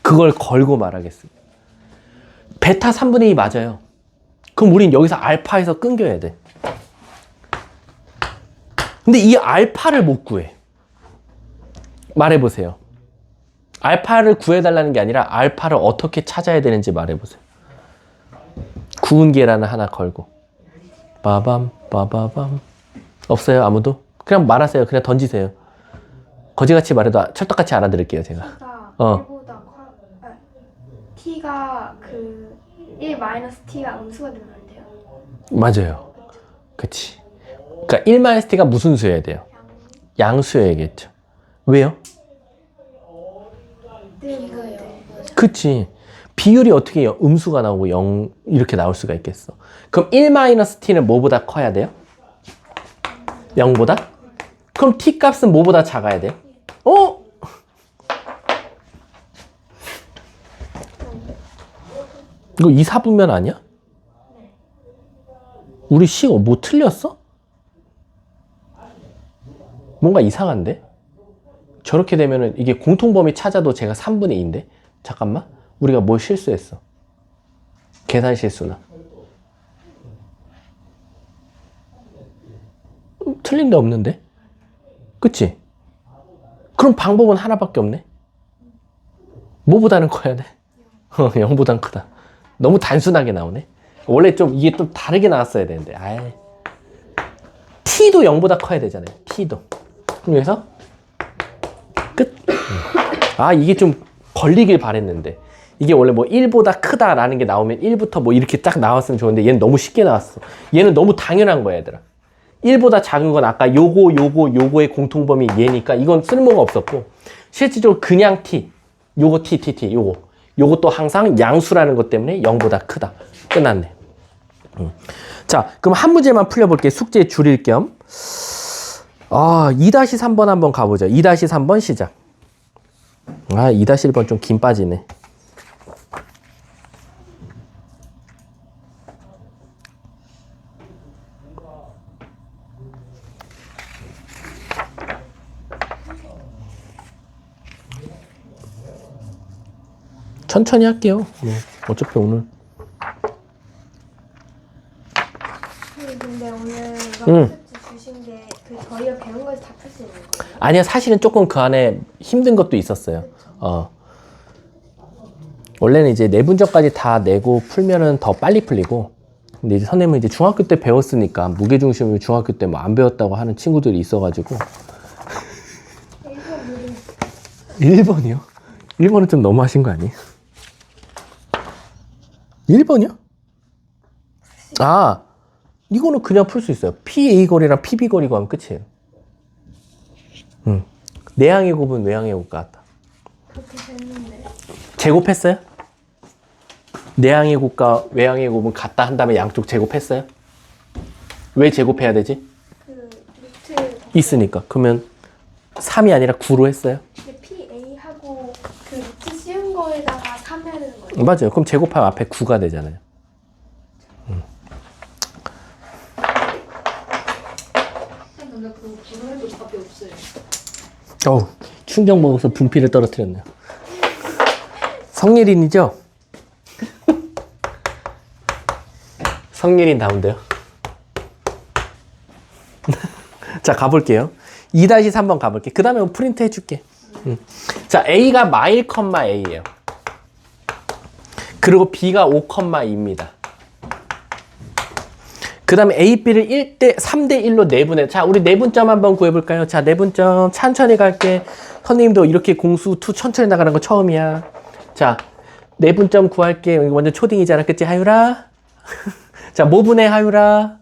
그걸 걸고 말하겠습니다. 베타 3분의 2 맞아요. 그럼 우린 여기서 알파에서 끊겨야 돼. 근데 이 알파를 못 구해. 말해보세요. 알파를 구해달라는 게 아니라 알파를 어떻게 찾아야 되는지 말해보세요. 구분 계란을 하나 걸고. 빠밤 빠바밤. 없어요, 아무도? 그냥 말하세요. 그냥 던지세요. 거지같이 말해도 철떡같이 알아들을게요, 제가. t가 1보다 t가 1-t가 음수가 되면 안 돼요? 맞아요. 그치. 그러니까 1-t가 무슨 수여야 돼요? 양수여야겠죠. 왜요? 이거요. 그치. 비율이 어떻게 음수가 나오고 0 이렇게 나올 수가 있겠어. 그럼 1-t는 뭐보다 커야 돼요? 0보다? 그럼 t 값은 뭐보다 작아야 돼요? 이거 2, 4분면 아니야? 우리 식 뭐 틀렸어? 뭔가 이상한데? 저렇게 되면은 이게 공통범위 찾아도 제가 3분의 2인데? 잠깐만. 우리가 뭘 실수했어? 계산 실수나. 틀린 데 없는데? 그치? 그럼 방법은 하나밖에 없네? 뭐보다는 커야 돼? 0보단 크다. 너무 단순하게 나오네? 원래 좀 이게 좀 다르게 나왔어야 되는데. t도 0보다 커야 되잖아요. t도. 그럼 여기서 끝. 이게 좀 걸리길 바랬는데. 이게 원래 뭐 1보다 크다라는 게 나오면 1부터 뭐 이렇게 딱 나왔으면 좋은데 얘는 너무 쉽게 나왔어. 얘는 너무 당연한 거야, 얘들아. 1보다 작은 건 아까 요거의 공통범위 얘니까 이건 쓸모가 없었고, 실질적으로 그냥 t, 요거 t, 요것도 항상 양수라는 것 때문에 0보다 크다. 끝났네. 자, 그럼 한 문제만 풀려볼게요. 숙제 줄일 겸. 2-3번 한번 가보죠. 2-3번 시작. 2-1번 좀 긴 빠지네. 천천히 할게요. 어차피 오늘. 근데 오늘 컨셉트 주신 게 저희가 배운 거에서 다 풀 수 있는 거예요? 아니야, 사실은 조금 그 안에 힘든 것도 있었어요. 원래는 이제 내분점까지 다 내고 풀면은 더 빨리 풀리고, 근데 이제 선생님은 이제 중학교 때 배웠으니까 무게중심을 중학교 때 뭐 안 배웠다고 하는 친구들이 있어가지고. 1번이요? 1번은 좀 너무하신 거 아니에요? 1번이요? 아, 이거는 그냥 풀 수 있어요. PA 거리랑 PB 거리 구하면 끝이에요. 내항의 곱은 외항의 곱 같다. 그렇게 됐는데. 제곱했어요? 내항의 곱과 외항의 곱은 같다 한 다음에 양쪽 제곱했어요? 왜 제곱해야 되지? 그 루트 있으니까. 그러면 3이 아니라 9로 했어요? 근데 PA하고 그 루트 씌운 거에다가 3 해야 되는 거예요. 맞아요. 그럼 제곱하면 앞에 9가 되잖아요. 근데 그 분해도 답이 없어요. 어우, 충격 먹어서 분필을 떨어뜨렸네요. 성예린이죠? 성예린 나온대요. 자, 가볼게요. 2-3번 가볼게. 그 다음에 프린트 해줄게. 자, A가 마일, A예요. 그리고 B가 5,2입니다. 그 다음에 A, B를 3대1로 내분해. 자, 우리 내분점 한번 구해볼까요? 자, 내분점 천천히 갈게. 선생님도 이렇게 공수 2 천천히 나가는 거 처음이야. 자, 내분점 구할게. 이거 완전 초딩이잖아. 그치, 하유라? 자, 뭐 분해, 하유라?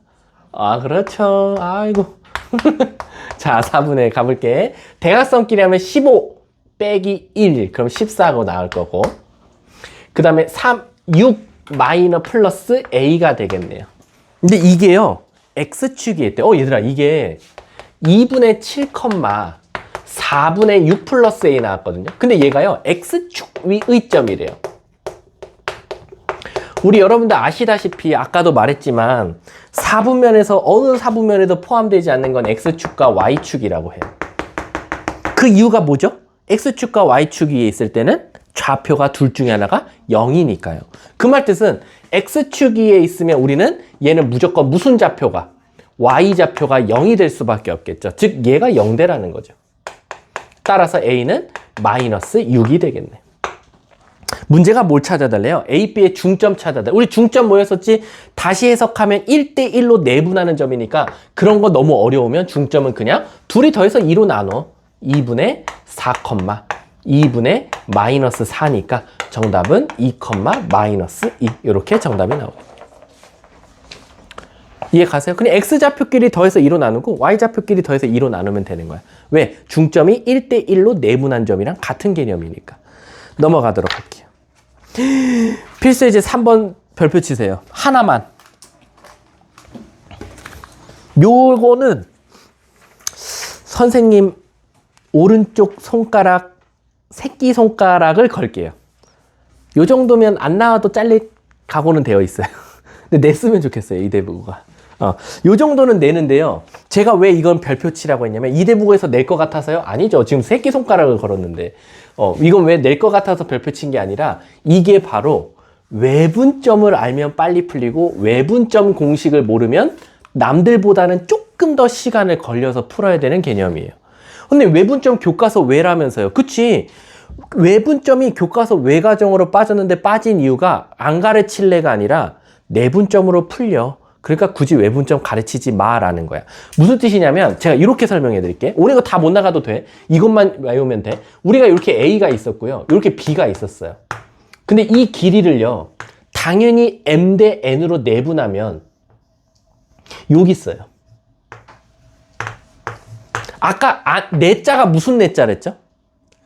아, 그렇죠. 아이고. 자, 4분의 가볼게. 대각선끼리 하면 15 빼기 1. 그럼 14하고 나올 거고. 그 다음에 6 마이너 플러스 A가 되겠네요. 근데 이게요, X축이 있대. 얘들아, 이게 2분의 7, 4분의 6 플러스 A 나왔거든요. 근데 얘가요, X축 위의 점이래요. 우리 여러분들 아시다시피 아까도 말했지만 4분면에서 어느 4분면에도 포함되지 않는 건 X축과 Y축이라고 해요. 그 이유가 뭐죠? X축과 Y축 위에 있을 때는 좌표가 둘 중에 하나가 0이니까요. 그 말 뜻은 X축 위에 있으면 우리는 얘는 무조건 무슨 좌표가? Y좌표가 0이 될 수밖에 없겠죠. 즉 얘가 0대라는 거죠. 따라서 A는 마이너스 6이 되겠네. 문제가 뭘 찾아달래요? A, B의 중점 찾아달래. 우리 중점 뭐였었지? 다시 해석하면 1대1로 내분하는 점이니까 그런 거 너무 어려우면 중점은 그냥 둘이 더해서 2로 나눠. 2분의 4, 2분의 마이너스 4니까 정답은 2, 마이너스 2. 이렇게 정답이 나오고. 이해 가세요? 그냥 X좌표끼리 더해서 2로 나누고 Y좌표끼리 더해서 2로 나누면 되는 거야. 왜? 중점이 1대1로 내분한 점이랑 같은 개념이니까. 넘어가도록 할게요. 필수 이제 3번 별표 치세요. 하나만. 요거는 선생님 오른쪽 손가락, 새끼손가락을 걸게요. 요 정도면 안 나와도 잘릴 각오는 되어 있어요. 근데 냈으면 좋겠어요, 이 대부가. 요 정도는 내는데요. 제가 왜 이건 별표 치라고 했냐면 이 대부에서 낼 것 같아서요? 아니죠. 지금 새끼손가락을 걸었는데 이건 왜 낼 것 같아서 별표 친 게 아니라 이게 바로 외분점을 알면 빨리 풀리고 외분점 공식을 모르면 남들보다는 조금 더 시간을 걸려서 풀어야 되는 개념이에요. 근데 외분점 교과서 외라면서요. 그치? 외분점이 교과서 외 과정으로 빠졌는데 빠진 이유가 안 가르칠래가 아니라 내분점으로 풀려. 그러니까 굳이 외분점 가르치지 마라는 거야. 무슨 뜻이냐면 제가 이렇게 설명해 드릴게. 오늘 이거 다 못 나가도 돼. 이것만 외우면 돼. 우리가 이렇게 A가 있었고요. 이렇게 B가 있었어요. 근데 이 길이를요. 당연히 M 대 N으로 내분하면 여기 있어요. 아까 내자가 무슨 내자랬죠?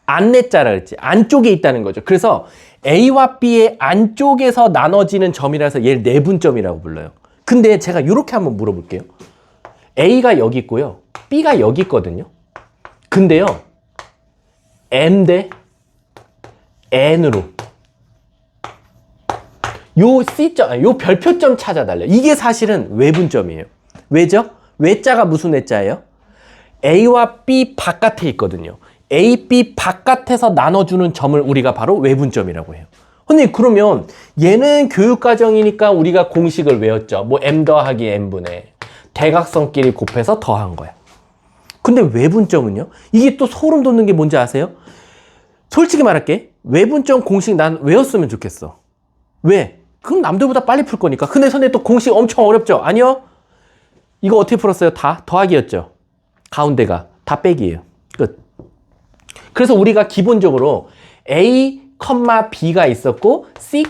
안내자라 그랬지. 안쪽에 있다는 거죠. 그래서 A와 B의 안쪽에서 나눠지는 점이라서 얘를 내분점이라고 불러요. 근데 제가 이렇게 한번 물어볼게요. A가 여기 있고요. B가 여기 있거든요. 근데요. M 대 N으로 요 C점, 요 별표점 찾아달래요. 이게 사실은 외분점이에요. 왜죠? 외자가 무슨 외자예요? A와 B 바깥에 있거든요. A, B 바깥에서 나눠주는 점을 우리가 바로 외분점이라고 해요. 근데 그러면 얘는 교육과정이니까 우리가 공식을 외웠죠. 뭐 M 더하기 N분의 대각선끼리 곱해서 더한 거야. 근데 외분점은요? 이게 또 소름 돋는 게 뭔지 아세요? 솔직히 말할게. 외분점 공식 난 외웠으면 좋겠어. 왜? 그럼 남들보다 빨리 풀 거니까. 근데 선생님 또 공식 엄청 어렵죠? 아니요. 이거 어떻게 풀었어요? 다 더하기였죠. 가운데가 다 빼기예요. 끝. 그래서 우리가 기본적으로 A, B가 있었고 C,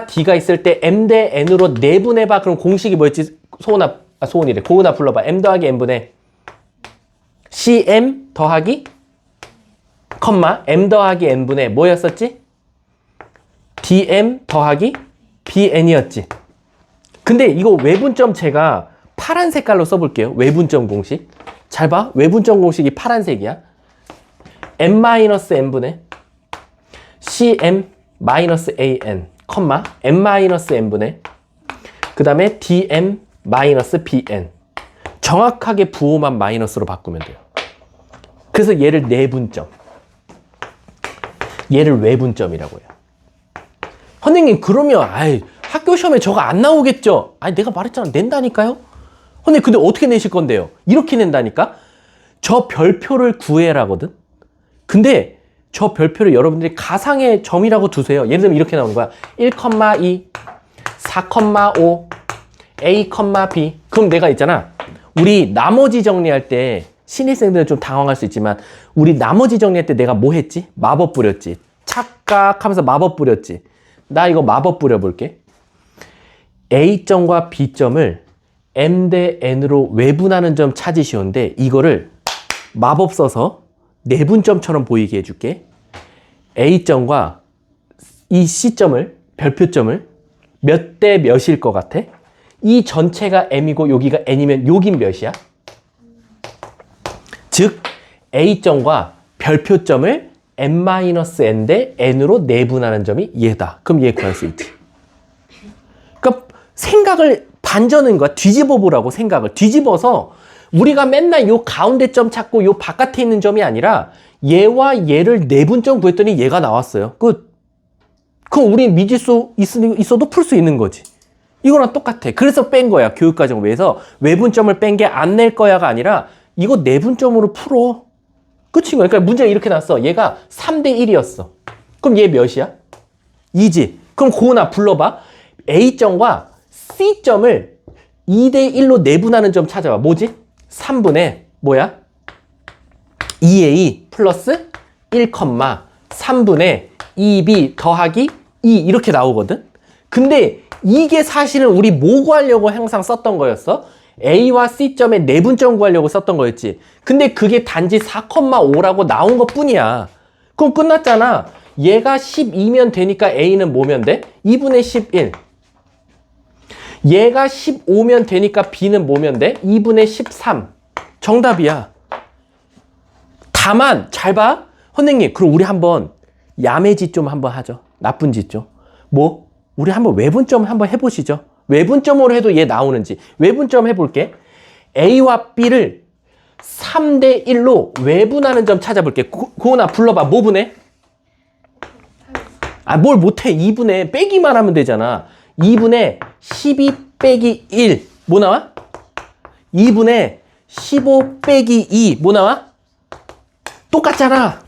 D가 있을 때 M 대 N으로 내분해봐. 그럼 공식이 뭐였지? 소은이래. 고은아 불러봐. M 더하기 N분의 CM 더하기 M 더하기 N분의 뭐였었지? DM 더하기 BN이었지. 근데 이거 외분점 제가 파란 색깔로 써볼게요. 외분점 공식. 잘 봐. 외분점 공식이 파란색이야. M-N분의 CM-AN, M-N분의 그 다음에 DM-BN. 정확하게 부호만 마이너스로 바꾸면 돼요. 그래서 얘를 내분점, 얘를 외분점이라고 해요. 선생님 그러면 학교 시험에 저거 안 나오겠죠? 내가 말했잖아. 낸다니까요? 선생님 근데 어떻게 내실 건데요? 이렇게 낸다니까? 저 별표를 구해라거든? 근데 저 별표를 여러분들이 가상의 점이라고 두세요. 예를 들면 이렇게 나오는 거야. 1,2, 4,5, A, B. 그럼 내가 있잖아. 우리 나머지 정리할 때 신입생들은 좀 당황할 수 있지만 우리 나머지 정리할 때 내가 뭐 했지? 마법 부렸지. 착각하면서 마법 부렸지. 나 이거 마법 부려볼게. A점과 B점을 M 대 N으로 외분하는 점 찾으시오는데 이거를 마법 써서 내분점처럼 보이게 해줄게. A점과 이 C점을, 별표점을 몇 대 몇일 것 같아? 이 전체가 M이고 여기가 N이면 여긴 몇이야? 즉 A점과 별표점을 M-N 대 N으로 내분하는 점이 얘다. 그럼 얘 구할 수 있지. 그러니까 생각을 반전인 거야. 뒤집어 보라고. 생각을 뒤집어서 우리가 맨날 요 가운데 점 찾고 요 바깥에 있는 점이 아니라 얘와 얘를 내분점 구했더니 얘가 나왔어요. 끝. 그럼 우리 미지수 있어도 풀 수 있는 거지. 이거랑 똑같아. 그래서 뺀 거야. 교육과정을 위해서 외분점을 뺀 게 안 낼 거야가 아니라 이거 내분점으로 풀어. 끝인 거야. 그러니까 문제가 이렇게 났어. 얘가 3대 1이었어. 그럼 얘 몇이야? 2지. 그럼 고은아 불러봐. A점과 C점을 2대 1로 내분하는 점 찾아봐. 뭐지? 3분의 뭐야? 2A 플러스 1, 3분의 2B 더하기 2 이렇게 나오거든? 근데 이게 사실은 우리 뭐 구하려고 항상 썼던 거였어? A와 C점의 내분점 구하려고 썼던 거였지. 근데 그게 단지 4,5라고 나온 것 뿐이야. 그럼 끝났잖아. 얘가 12면 되니까 A는 뭐면 돼? 2분의 11. 얘가 15면 되니까 B는 뭐면 돼? 2분의 13. 정답이야. 다만 잘 봐. 선생님 그럼 우리 한번 야매짓 좀 한번 하죠. 나쁜 짓 좀. 뭐? 우리 한번 외분점 한번 해보시죠. 외분점으로 해도 얘 나오는지. 외분점 해볼게. A와 B를 3대 1로 외분하는 점 찾아볼게. 고은아 불러봐. 뭐 분해? 뭘 못해. 2분의 빼기만 하면 되잖아. 2분의 12 빼기 1 뭐 나와? 2분의 15 빼기 2 뭐 나와? 똑같잖아.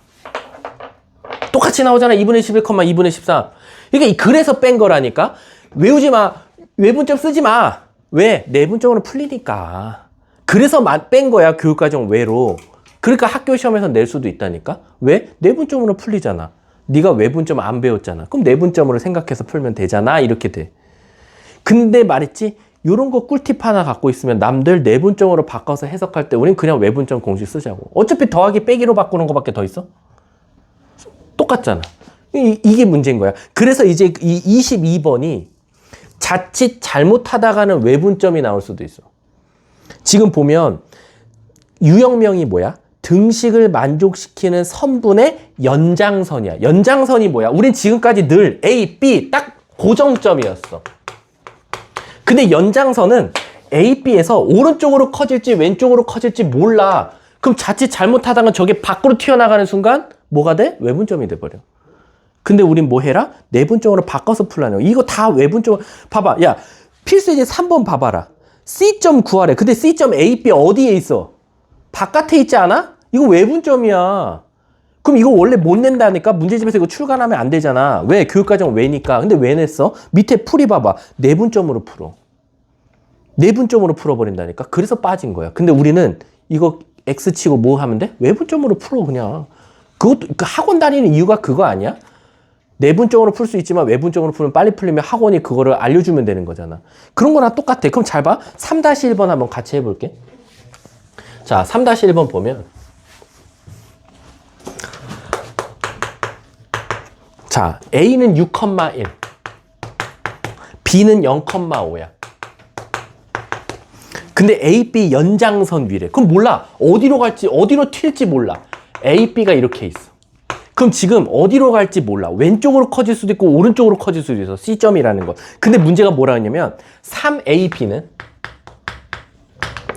똑같이 나오잖아. 2분의 11, 2분의 13. 그러니까 그래서 뺀 거라니까. 외우지 마. 외분점 쓰지 마. 왜? 내분점으로 풀리니까. 그래서 뺀 거야. 교육과정 외로. 그러니까 학교 시험에서 낼 수도 있다니까. 왜? 내분점으로 풀리잖아. 네가 외분점 안 배웠잖아. 그럼 내분점으로 생각해서 풀면 되잖아. 이렇게 돼. 근데 말했지. 요런 거 꿀팁 하나 갖고 있으면 남들 내분점으로 바꿔서 해석할 때 우린 그냥 외분점 공식 쓰자고. 어차피 더하기 빼기로 바꾸는 거밖에 더 있어? 똑같잖아. 이게 문제인 거야. 그래서 이제 이 22번이 자칫 잘못하다가는 외분점이 나올 수도 있어. 지금 보면 유형명이 뭐야? 등식을 만족시키는 선분의 연장선이야. 연장선이 뭐야? 우린 지금까지 늘 A, B 딱 고정점이었어. 근데 연장선은 A, B에서 오른쪽으로 커질지 왼쪽으로 커질지 몰라. 그럼 자칫 잘못하다가 저게 밖으로 튀어나가는 순간 뭐가 돼? 외분점이 돼버려. 근데 우린 뭐 해라? 내분점으로 바꿔서 풀라는 거. 이거 다 외분점. 봐봐. 야, 필수이제 3번 봐봐라. C점 구하래. 근데 C점 A, B 어디에 있어? 바깥에 있지 않아? 이거 외분점이야. 그럼 이거 원래 못 낸다니까? 문제집에서 이거 출간하면 안 되잖아. 왜? 교육과정 왜니까. 근데 왜 냈어? 밑에 풀이 봐봐. 내분점으로 풀어. 내분점으로 풀어버린다니까? 그래서 빠진 거야. 근데 우리는 이거 X 치고 뭐 하면 돼? 외분점으로 풀어 그냥. 그것도 그 학원 다니는 이유가 그거 아니야? 내분점으로 풀 수 있지만 외분점으로 풀면 빨리 풀리면 학원이 그거를 알려주면 되는 거잖아. 그런 거랑 똑같아. 그럼 잘 봐. 3-1번 한번 같이 해볼게. 자, 3-1번 보면 자, A는 6,1 B는 0,5야. 근데 A, B 연장선 위래. 그럼 몰라. 어디로 갈지, 어디로 튈지 몰라. A, B가 이렇게 있어. 그럼 지금 어디로 갈지 몰라. 왼쪽으로 커질 수도 있고 오른쪽으로 커질 수도 있어. C점이라는 거. 근데 문제가 뭐라 했냐면 3AB는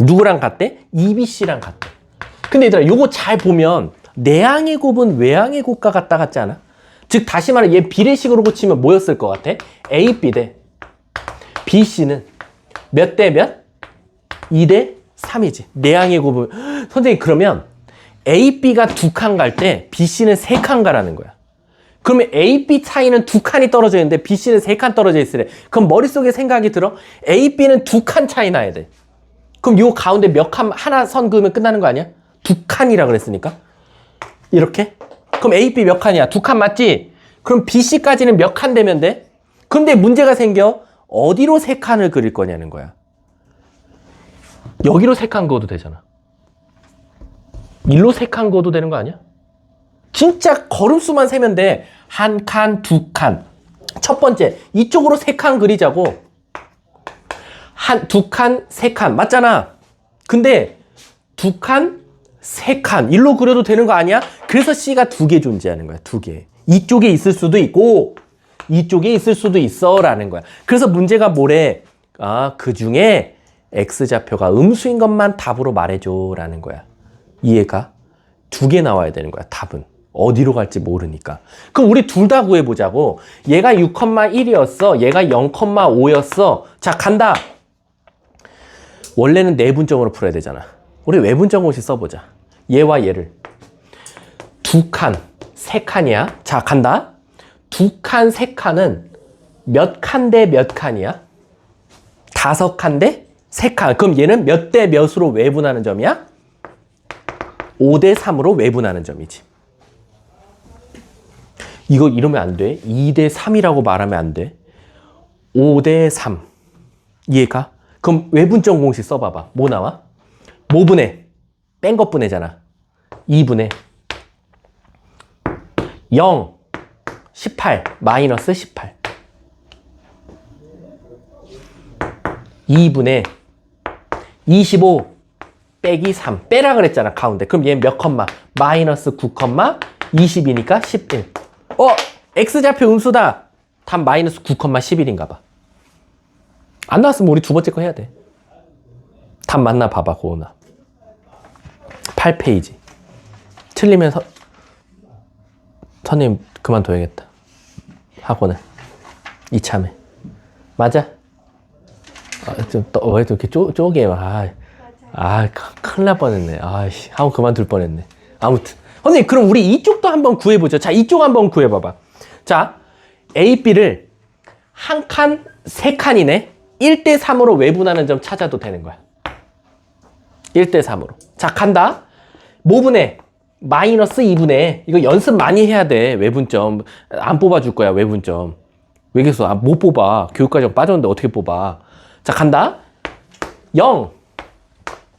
누구랑 같대? EBC랑 같대. 근데 얘들아 요거 잘 보면 내항의 곱은 외항의 곱과 같다 같지 않아? 즉 다시 말해 얘 비례식으로 고치면 뭐였을 것 같아? AB 대 BC는 몇 대 몇? 2대 3이지. 내항의 곱은 선생님 그러면 A, B가 2칸 갈 때 B, C는 3칸 가라는 거야. 그러면 A, B 차이는 2칸이 떨어져 있는데 B, C는 3칸 떨어져 있으래. 그럼 머릿속에 생각이 들어? A, B는 2칸 차이 나야 돼. 그럼 요 가운데 몇 칸 하나 선 그으면 끝나는 거 아니야? 2칸이라 그랬으니까. 이렇게? 그럼 A, B 몇 칸이야? 2칸 맞지? 그럼 B, C까지는 몇 칸 되면 돼? 근데 문제가 생겨. 어디로 3칸을 그릴 거냐는 거야. 여기로 3칸 그어도 되잖아. 일로 3칸 그어도 되는 거 아니야? 진짜 걸음수만 세면 돼. 1칸, 2칸. 첫 번째, 이쪽으로 3칸 그리자고. 2칸, 3칸. 맞잖아. 근데 2칸, 3칸. 일로 그려도 되는 거 아니야? 그래서 C가 2개 존재하는 거야. 2개. 이쪽에 있을 수도 있고 이쪽에 있을 수도 있어 라는 거야. 그래서 문제가 뭐래? 아, 그 중에 X좌표가 음수인 것만 답으로 말해줘 라는 거야. 이해가? 2개 나와야 되는 거야, 답은. 어디로 갈지 모르니까. 그럼 우리 둘 다 구해보자고. 얘가 6,1이었어. 얘가 0,5였어. 자, 간다. 원래는 내분점으로 풀어야 되잖아. 우리 외분점 공식 써보자. 얘와 얘를. 2칸, 3칸이야. 자, 간다. 2칸, 3칸은 몇 칸 대 몇 칸이야? 5칸 대 3칸. 그럼 얘는 몇 대 몇으로 외분하는 점이야? 5대 3으로 외분하는 점이지. 이거 이러면 안 돼. 2대 3이라고 말하면 안 돼. 5대 3. 이해가? 그럼 외분점 공식 써봐봐. 뭐 나와? 뭐분해? 뺀 것 분해잖아. 2분의 0, 18, 마이너스 18. 2분의 25 빼기 3. 빼라 그랬잖아, 가운데. 그럼 얘 몇 컴마? 마이너스 9 컴마 20이니까 11. X좌표 음수다. 답 마이너스 9 컴마 11인가 봐. 안 나왔으면 우리 두 번째 거 해야 돼. 답 맞나 봐봐, 고은아. 8페이지. 틀리면 선생님 그만둬야겠다. 학원을. 이참에. 맞아? 왜 이렇게 쪼개? 큰일 날 뻔했네. 학원 그만둘 뻔했네. 아무튼. 선생님, 그럼 우리 이쪽도 한번 구해보죠. 자, 이쪽 한번 구해봐봐. 자, A, B를 한 칸, 3칸이네. 1대 3으로 외분하는 점 찾아도 되는 거야. 1대 3으로. 자, 간다. 뭐분해? 마이너스 2분의. 이거 연습 많이 해야 돼. 외분점. 안 뽑아줄 거야, 외분점. 왜 그랬어? 못 뽑아. 교육과정 빠졌는데 어떻게 뽑아. 자, 간다. 0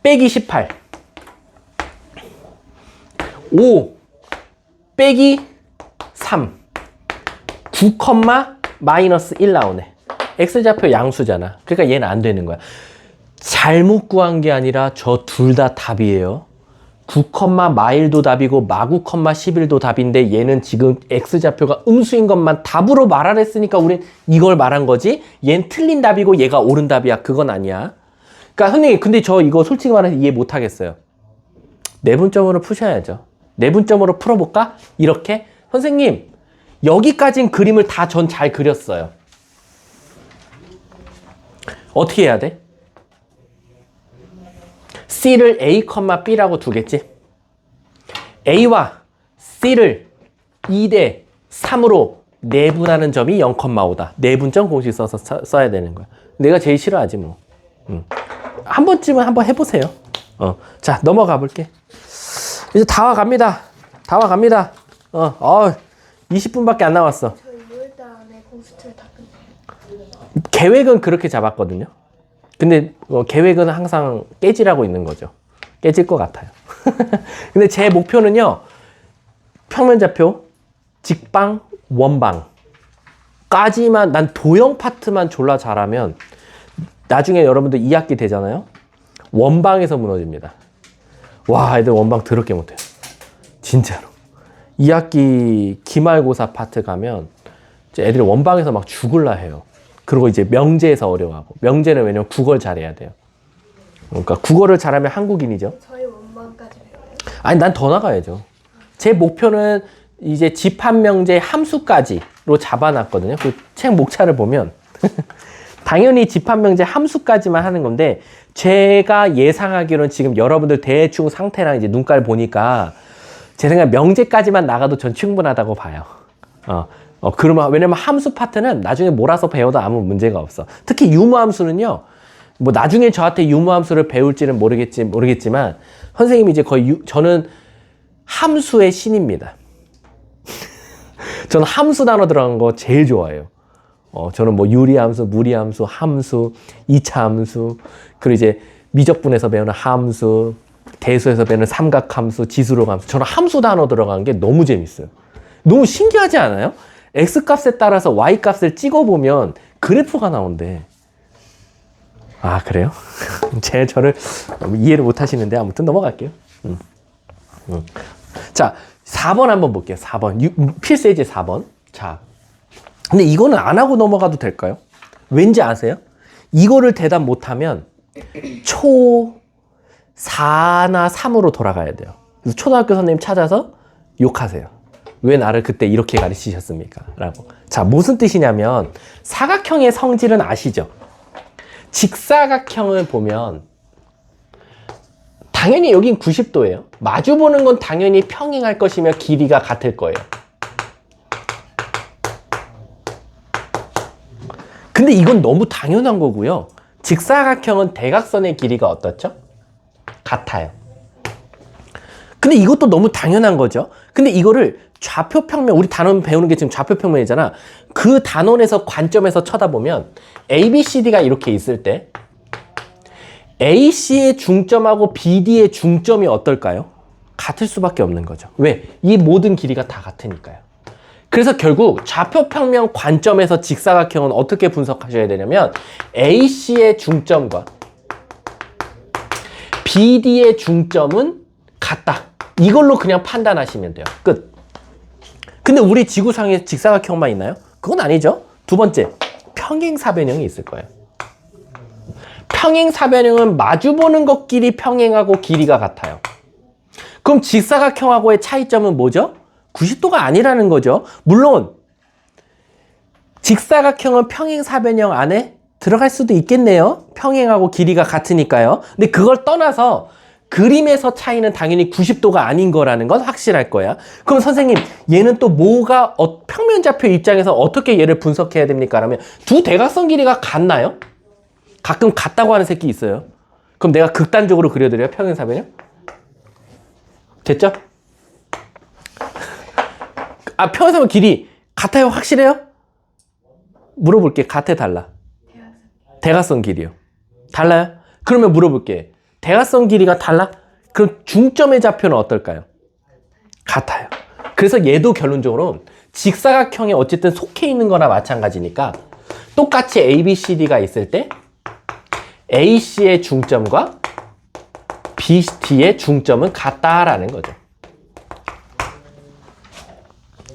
빼기 18. 5 빼기 3. 9 컴마 마이너스 1 나오네. X좌표 양수잖아. 그러니까 얘는 안 되는 거야. 잘못 구한 게 아니라 저 둘 다 답이에요. 9 컴마 마일도 답이고 마구 컴마 11도 답인데 얘는 지금 X좌표가 음수인 것만 답으로 말하랬으니까 우린 이걸 말한 거지. 얘는 틀린 답이고 얘가 옳은 답이야. 그건 아니야. 그러니까 선생님, 근데 저 이거 솔직히 말해서 이해 못 하겠어요. 내분점으로 푸셔야죠. 내분점으로 풀어볼까? 이렇게. 선생님, 여기까진 그림을 다 전 잘 그렸어요. 어떻게 해야 돼? C를 A, B라고 두겠지? A와 C를 2대 3으로 내분하는 점이 0,5다. 내분점 공식 써야 되는 거야. 내가 제일 싫어하지 뭐. 한 번쯤은 한번 해보세요. 자, 넘어가 볼게. 이제 다 와갑니다. 다 와갑니다. 20분밖에 안 남았어. 저희 6월달 안에 공수틀 다 끝내요. 계획은 그렇게 잡았거든요. 근데 계획은 항상 깨지라고 있는 거죠. 깨질 것 같아요. 근데 제 목표는요. 평면좌표, 직방, 원방 까지만, 난 도형 파트만 졸라 잘하면 나중에 여러분들 2학기 되잖아요. 원방에서 무너집니다. 와, 애들 원방 더럽게 못해요. 진짜로. 2학기 기말고사 파트 가면 이제 애들이 원방에서 막 죽을라 해요. 그리고 이제 명제에서 어려워하고. 명제는 왜냐면 국어를 잘해야 돼요. 그러니까 국어를 잘하면 한국인이죠. 저희 원반까지 배워요. 아니, 난 더 나가야죠. 제 목표는 이제 집합명제 함수까지로 잡아놨거든요. 그 책 목차를 보면 당연히 집합명제 함수까지만 하는 건데, 제가 예상하기로는 지금 여러분들 대충 상태랑 이제 눈깔 보니까 제 생각에 명제까지만 나가도 전 충분하다고 봐요. 그러면, 왜냐면 함수 파트는 나중에 몰아서 배워도 아무 문제가 없어. 특히 유무함수는요, 뭐 나중에 저한테 유무함수를 배울지는 모르겠지만, 선생님이 이제 거의 저는 함수의 신입니다. 저는 함수 단어 들어간 거 제일 좋아해요. 저는 뭐 유리함수, 무리함수, 함수, 2차 함수, 그리고 이제 미적분에서 배우는 함수, 대수에서 배우는 삼각함수, 지수록 함수. 저는 함수 단어 들어간 게 너무 재밌어요. 너무 신기하지 않아요? X값에 따라서 Y값을 찍어보면 그래프가 나온대. 아, 그래요? 저를 너무 이해를 못 하시는데 아무튼 넘어갈게요. 자, 4번 한번 볼게요. 4번. 필세제 4번. 자. 근데 이거는 안 하고 넘어가도 될까요? 왠지 아세요? 이거를 대답 못하면 초 4나 3으로 돌아가야 돼요. 그래서 초등학교 선생님 찾아서 욕하세요. 왜 나를 그때 이렇게 가르치셨습니까? 라고. 자, 무슨 뜻이냐면 사각형의 성질은 아시죠? 직사각형을 보면 당연히 여긴 90도예요. 마주보는 건 당연히 평행할 것이며 길이가 같을 거예요. 근데 이건 너무 당연한 거고요. 직사각형은 대각선의 길이가 어떻죠? 같아요. 근데 이것도 너무 당연한 거죠. 근데 이거를 좌표평면, 우리 단원 배우는 게 지금 좌표평면이잖아. 그 단원에서 관점에서 쳐다보면 ABCD가 이렇게 있을 때 AC의 중점하고 BD의 중점이 어떨까요? 같을 수밖에 없는 거죠. 왜? 이 모든 길이가 다 같으니까요. 그래서 결국 좌표평면 관점에서 직사각형은 어떻게 분석하셔야 되냐면 AC의 중점과 BD의 중점은 같다. 이걸로 그냥 판단하시면 돼요. 끝. 근데 우리 지구상에 직사각형만 있나요? 그건 아니죠. 두 번째, 평행사변형이 있을 거예요. 평행사변형은 마주보는 것끼리 평행하고 길이가 같아요. 그럼 직사각형하고의 차이점은 뭐죠? 90도가 아니라는 거죠. 물론 직사각형은 평행사변형 안에 들어갈 수도 있겠네요. 평행하고 길이가 같으니까요. 근데 그걸 떠나서 그림에서 차이는 당연히 90도가 아닌 거라는 건 확실할 거야. 그럼 선생님, 얘는 또 뭐가 평면좌표 입장에서 어떻게 얘를 분석해야 됩니까? 라면 두 대각선 길이가 같나요? 가끔 같다고 하는 새끼 있어요. 그럼 내가 극단적으로 그려드려요? 평행사변형? 됐죠? 아, 평행사변 길이 같아요? 확실해요? 물어볼게. 같아, 달라? 대각선 길이요. 달라요? 그러면 물어볼게. 대각선 길이가 달라? 그럼 중점의 좌표는 어떨까요? 같아요. 그래서 얘도 결론적으로 직사각형에 어쨌든 속해 있는 거나 마찬가지니까 똑같이 ABCD가 있을 때 AC의 중점과 BD의 중점은 같다라는 거죠.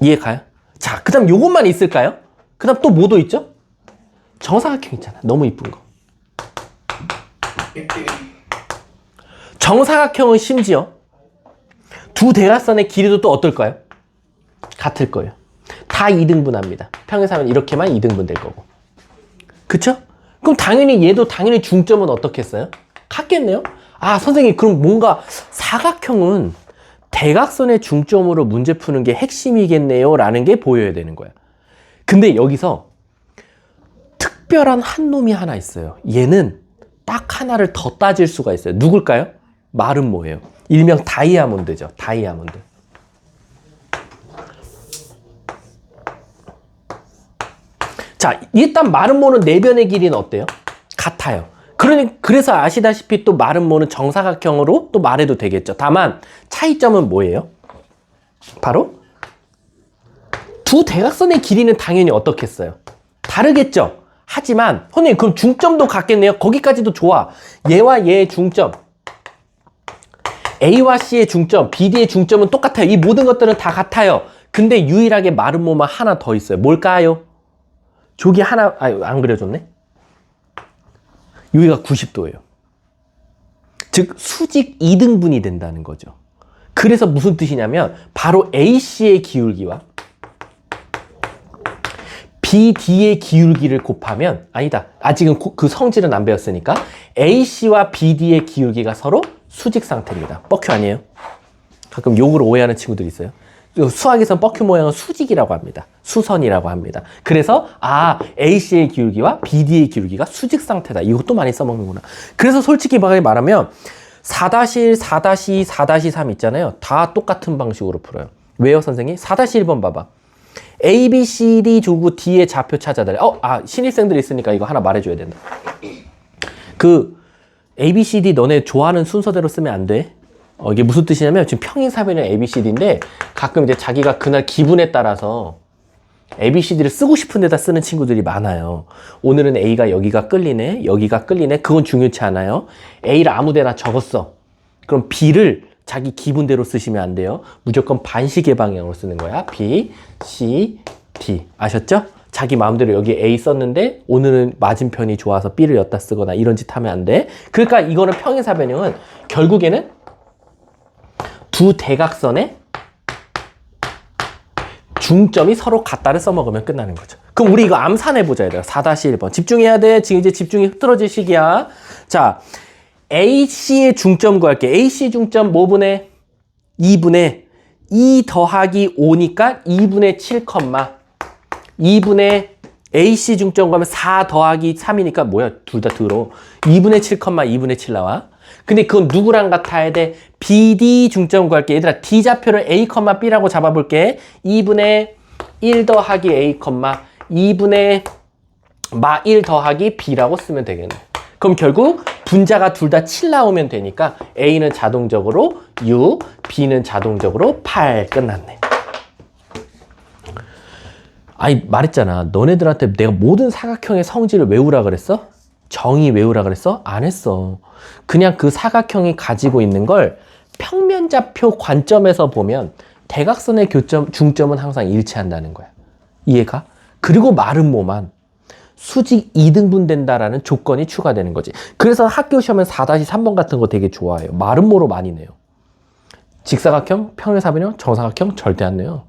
이해 가요? 자, 그 다음 요것만 있을까요? 그 다음 또 뭐도 있죠? 정사각형 있잖아. 너무 이쁜 거. 정사각형은 심지어 두 대각선의 길이도 또 어떨까요? 같을 거예요. 다 2등분합니다. 평행사면 이렇게만 2등분 될 거고. 그쵸? 그럼 당연히 얘도 당연히 중점은 어떻겠어요? 같겠네요? 아, 선생님, 그럼 뭔가 사각형은 대각선의 중점으로 문제 푸는 게 핵심이겠네요 라는 게 보여야 되는 거야. 근데 여기서 특별한 한 놈이 하나 있어요. 얘는 딱 하나를 더 따질 수가 있어요. 누굴까요? 마름모예요. 일명 다이아몬드죠. 다이아몬드. 자, 일단 마름모는 내변의 길이는 어때요? 같아요. 그래서 아시다시피 또 마름모는 정사각형으로 또 말해도 되겠죠. 다만 차이점은 뭐예요? 바로 두 대각선의 길이는 당연히 어떻겠어요? 다르겠죠? 하지만 선생님 그럼 중점도 같겠네요. 거기까지도 좋아. 얘와 얘의 중점, A와 C의 중점, BD의 중점은 똑같아요. 이 모든 것들은 다 같아요. 근데 유일하게 마름모만 하나 더 있어요. 뭘까요? 저기 하나, 안 그려줬네? 여기가 90도예요. 즉 수직 2등분이 된다는 거죠. 그래서 무슨 뜻이냐면 바로 AC의 기울기와 BD의 기울기를 곱하면, 아니다, 아직은 그 성질은 안 배웠으니까 AC와 BD의 기울기가 서로 수직 상태입니다. 뻑큐 아니에요? 가끔 욕으로 오해하는 친구들이 있어요. 수학에서는 뻑큐 모양은 수직이라고 합니다. 수선이라고 합니다. 그래서 AC의 기울기와 BD의 기울기가 수직 상태다. 이것도 많이 써먹는구나. 그래서 솔직히 말하면 4-1, 4-2, 4-3 있잖아요. 다 똑같은 방식으로 풀어요. 왜요, 선생님? 4-1번 봐봐. A, B, C, D 주고 D의 좌표 찾아달래. 신입생들이 있으니까 이거 하나 말해줘야 된다. A, B, C, D 너네 좋아하는 순서대로 쓰면 안 돼. 이게 무슨 뜻이냐면 지금 평행사변형 A, B, C, D인데 가끔 이제 자기가 그날 기분에 따라서 A, B, C, D를 쓰고 싶은 데다 쓰는 친구들이 많아요. 오늘은 A가 여기가 끌리네, 여기가 끌리네. 그건 중요치 않아요. A를 아무 데나 적었어. 그럼 B를 자기 기분대로 쓰시면 안 돼요. 무조건 반시계 방향으로 쓰는 거야. B, C, D. 아셨죠? 자기 마음대로 여기 A 썼는데 오늘은 맞은편이 좋아서 B를 엿다 쓰거나 이런 짓 하면 안 돼. 그러니까 이거는 평행사변형은 결국에는 두 대각선의 중점이 서로 같다를 써먹으면 끝나는 거죠. 그럼 우리 이거 암산해보자. 4-1번. 집중해야 돼. 지금 이제 집중이 흐트러질 시기야. 자, AC의 중점 구할게. AC 중점 뭐분의? 2분의 2 더하기 5니까 2분의 7, 2분의 AC 중점 구하면 4 더하기 3이니까 뭐야? 둘 다 들어. 2분의 7, 2분의 7 나와. 근데 그건 누구랑 같아야 돼? BD 중점 구할게. 얘들아, D 좌표를 A, B라고 잡아볼게. 2분의 1 더하기 A, 2분의 1 더하기 B라고 쓰면 되겠네. 그럼 결국 분자가 둘 다 7 나오면 되니까 A는 자동적으로 6, B는 자동적으로 8. 끝났네. 아니, 말했잖아. 너네들한테 내가 모든 사각형의 성질을 외우라 그랬어? 정의 외우라 그랬어? 안 했어. 그냥 그 사각형이 가지고 있는 걸 평면좌표 관점에서 보면 대각선의 중점은 항상 일치한다는 거야. 이해가? 그리고 마름모만 수직 2등분 된다라는 조건이 추가되는 거지. 그래서 학교 시험은 4-3번 같은 거 되게 좋아해요. 마름모로 많이 내요. 직사각형, 평행사변형, 정사각형 절대 안 내요.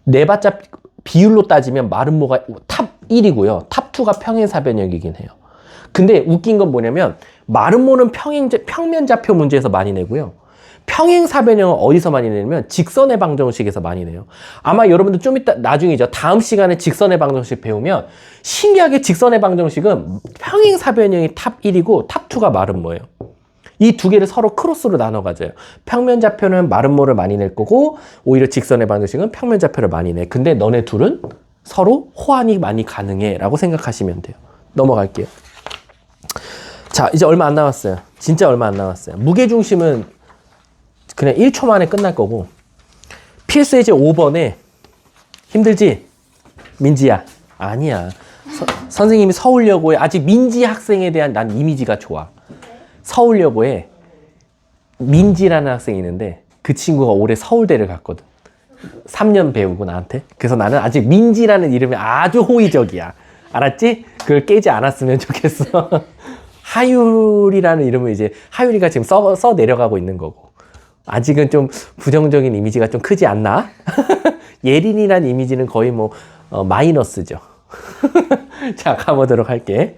네바자 비율로 따지면 마름모가 탑 1이고요. 탑 2가 평행사변형이긴 해요. 근데 웃긴 건 뭐냐면 마름모는 평면좌표 문제에서 많이 내고요. 평행사변형은 어디서 많이 내냐면 직선의 방정식에서 많이 내요. 아마 여러분들 좀 이따 나중이죠. 다음 시간에 직선의 방정식 배우면 신기하게 직선의 방정식은 평행사변형이 탑 1이고 탑 2가 마름모예요. 이 두 개를 서로 크로스로 나눠 가져요. 평면좌표는 마름모를 많이 낼 거고 오히려 직선의 방정식은 평면좌표를 많이 내. 근데 너네 둘은 서로 호환이 많이 가능해 라고 생각하시면 돼요. 넘어갈게요. 자, 이제 얼마 안 남았어요. 진짜 얼마 안 남았어요. 무게중심은 그냥 1초 만에 끝날 거고 필수 예제 5번에 힘들지? 민지야. 아니야. 선생님이 서울여고에 아직 민지 학생에 대한 난 이미지가 좋아. 서울여고에 민지라는 학생이 있는데 그 친구가 올해 서울대를 갔거든. 3년 배우고 나한테. 그래서 나는 아직 민지라는 이름이 아주 호의적이야. 알았지? 그걸 깨지 않았으면 좋겠어. 하율이라는 이름을 이제 하율이가 지금 써 내려가고 있는 거고. 아직은 좀 부정적인 이미지가 좀 크지 않나? 예린이라는 이미지는 거의 뭐 마이너스죠. 자, 가보도록 할게.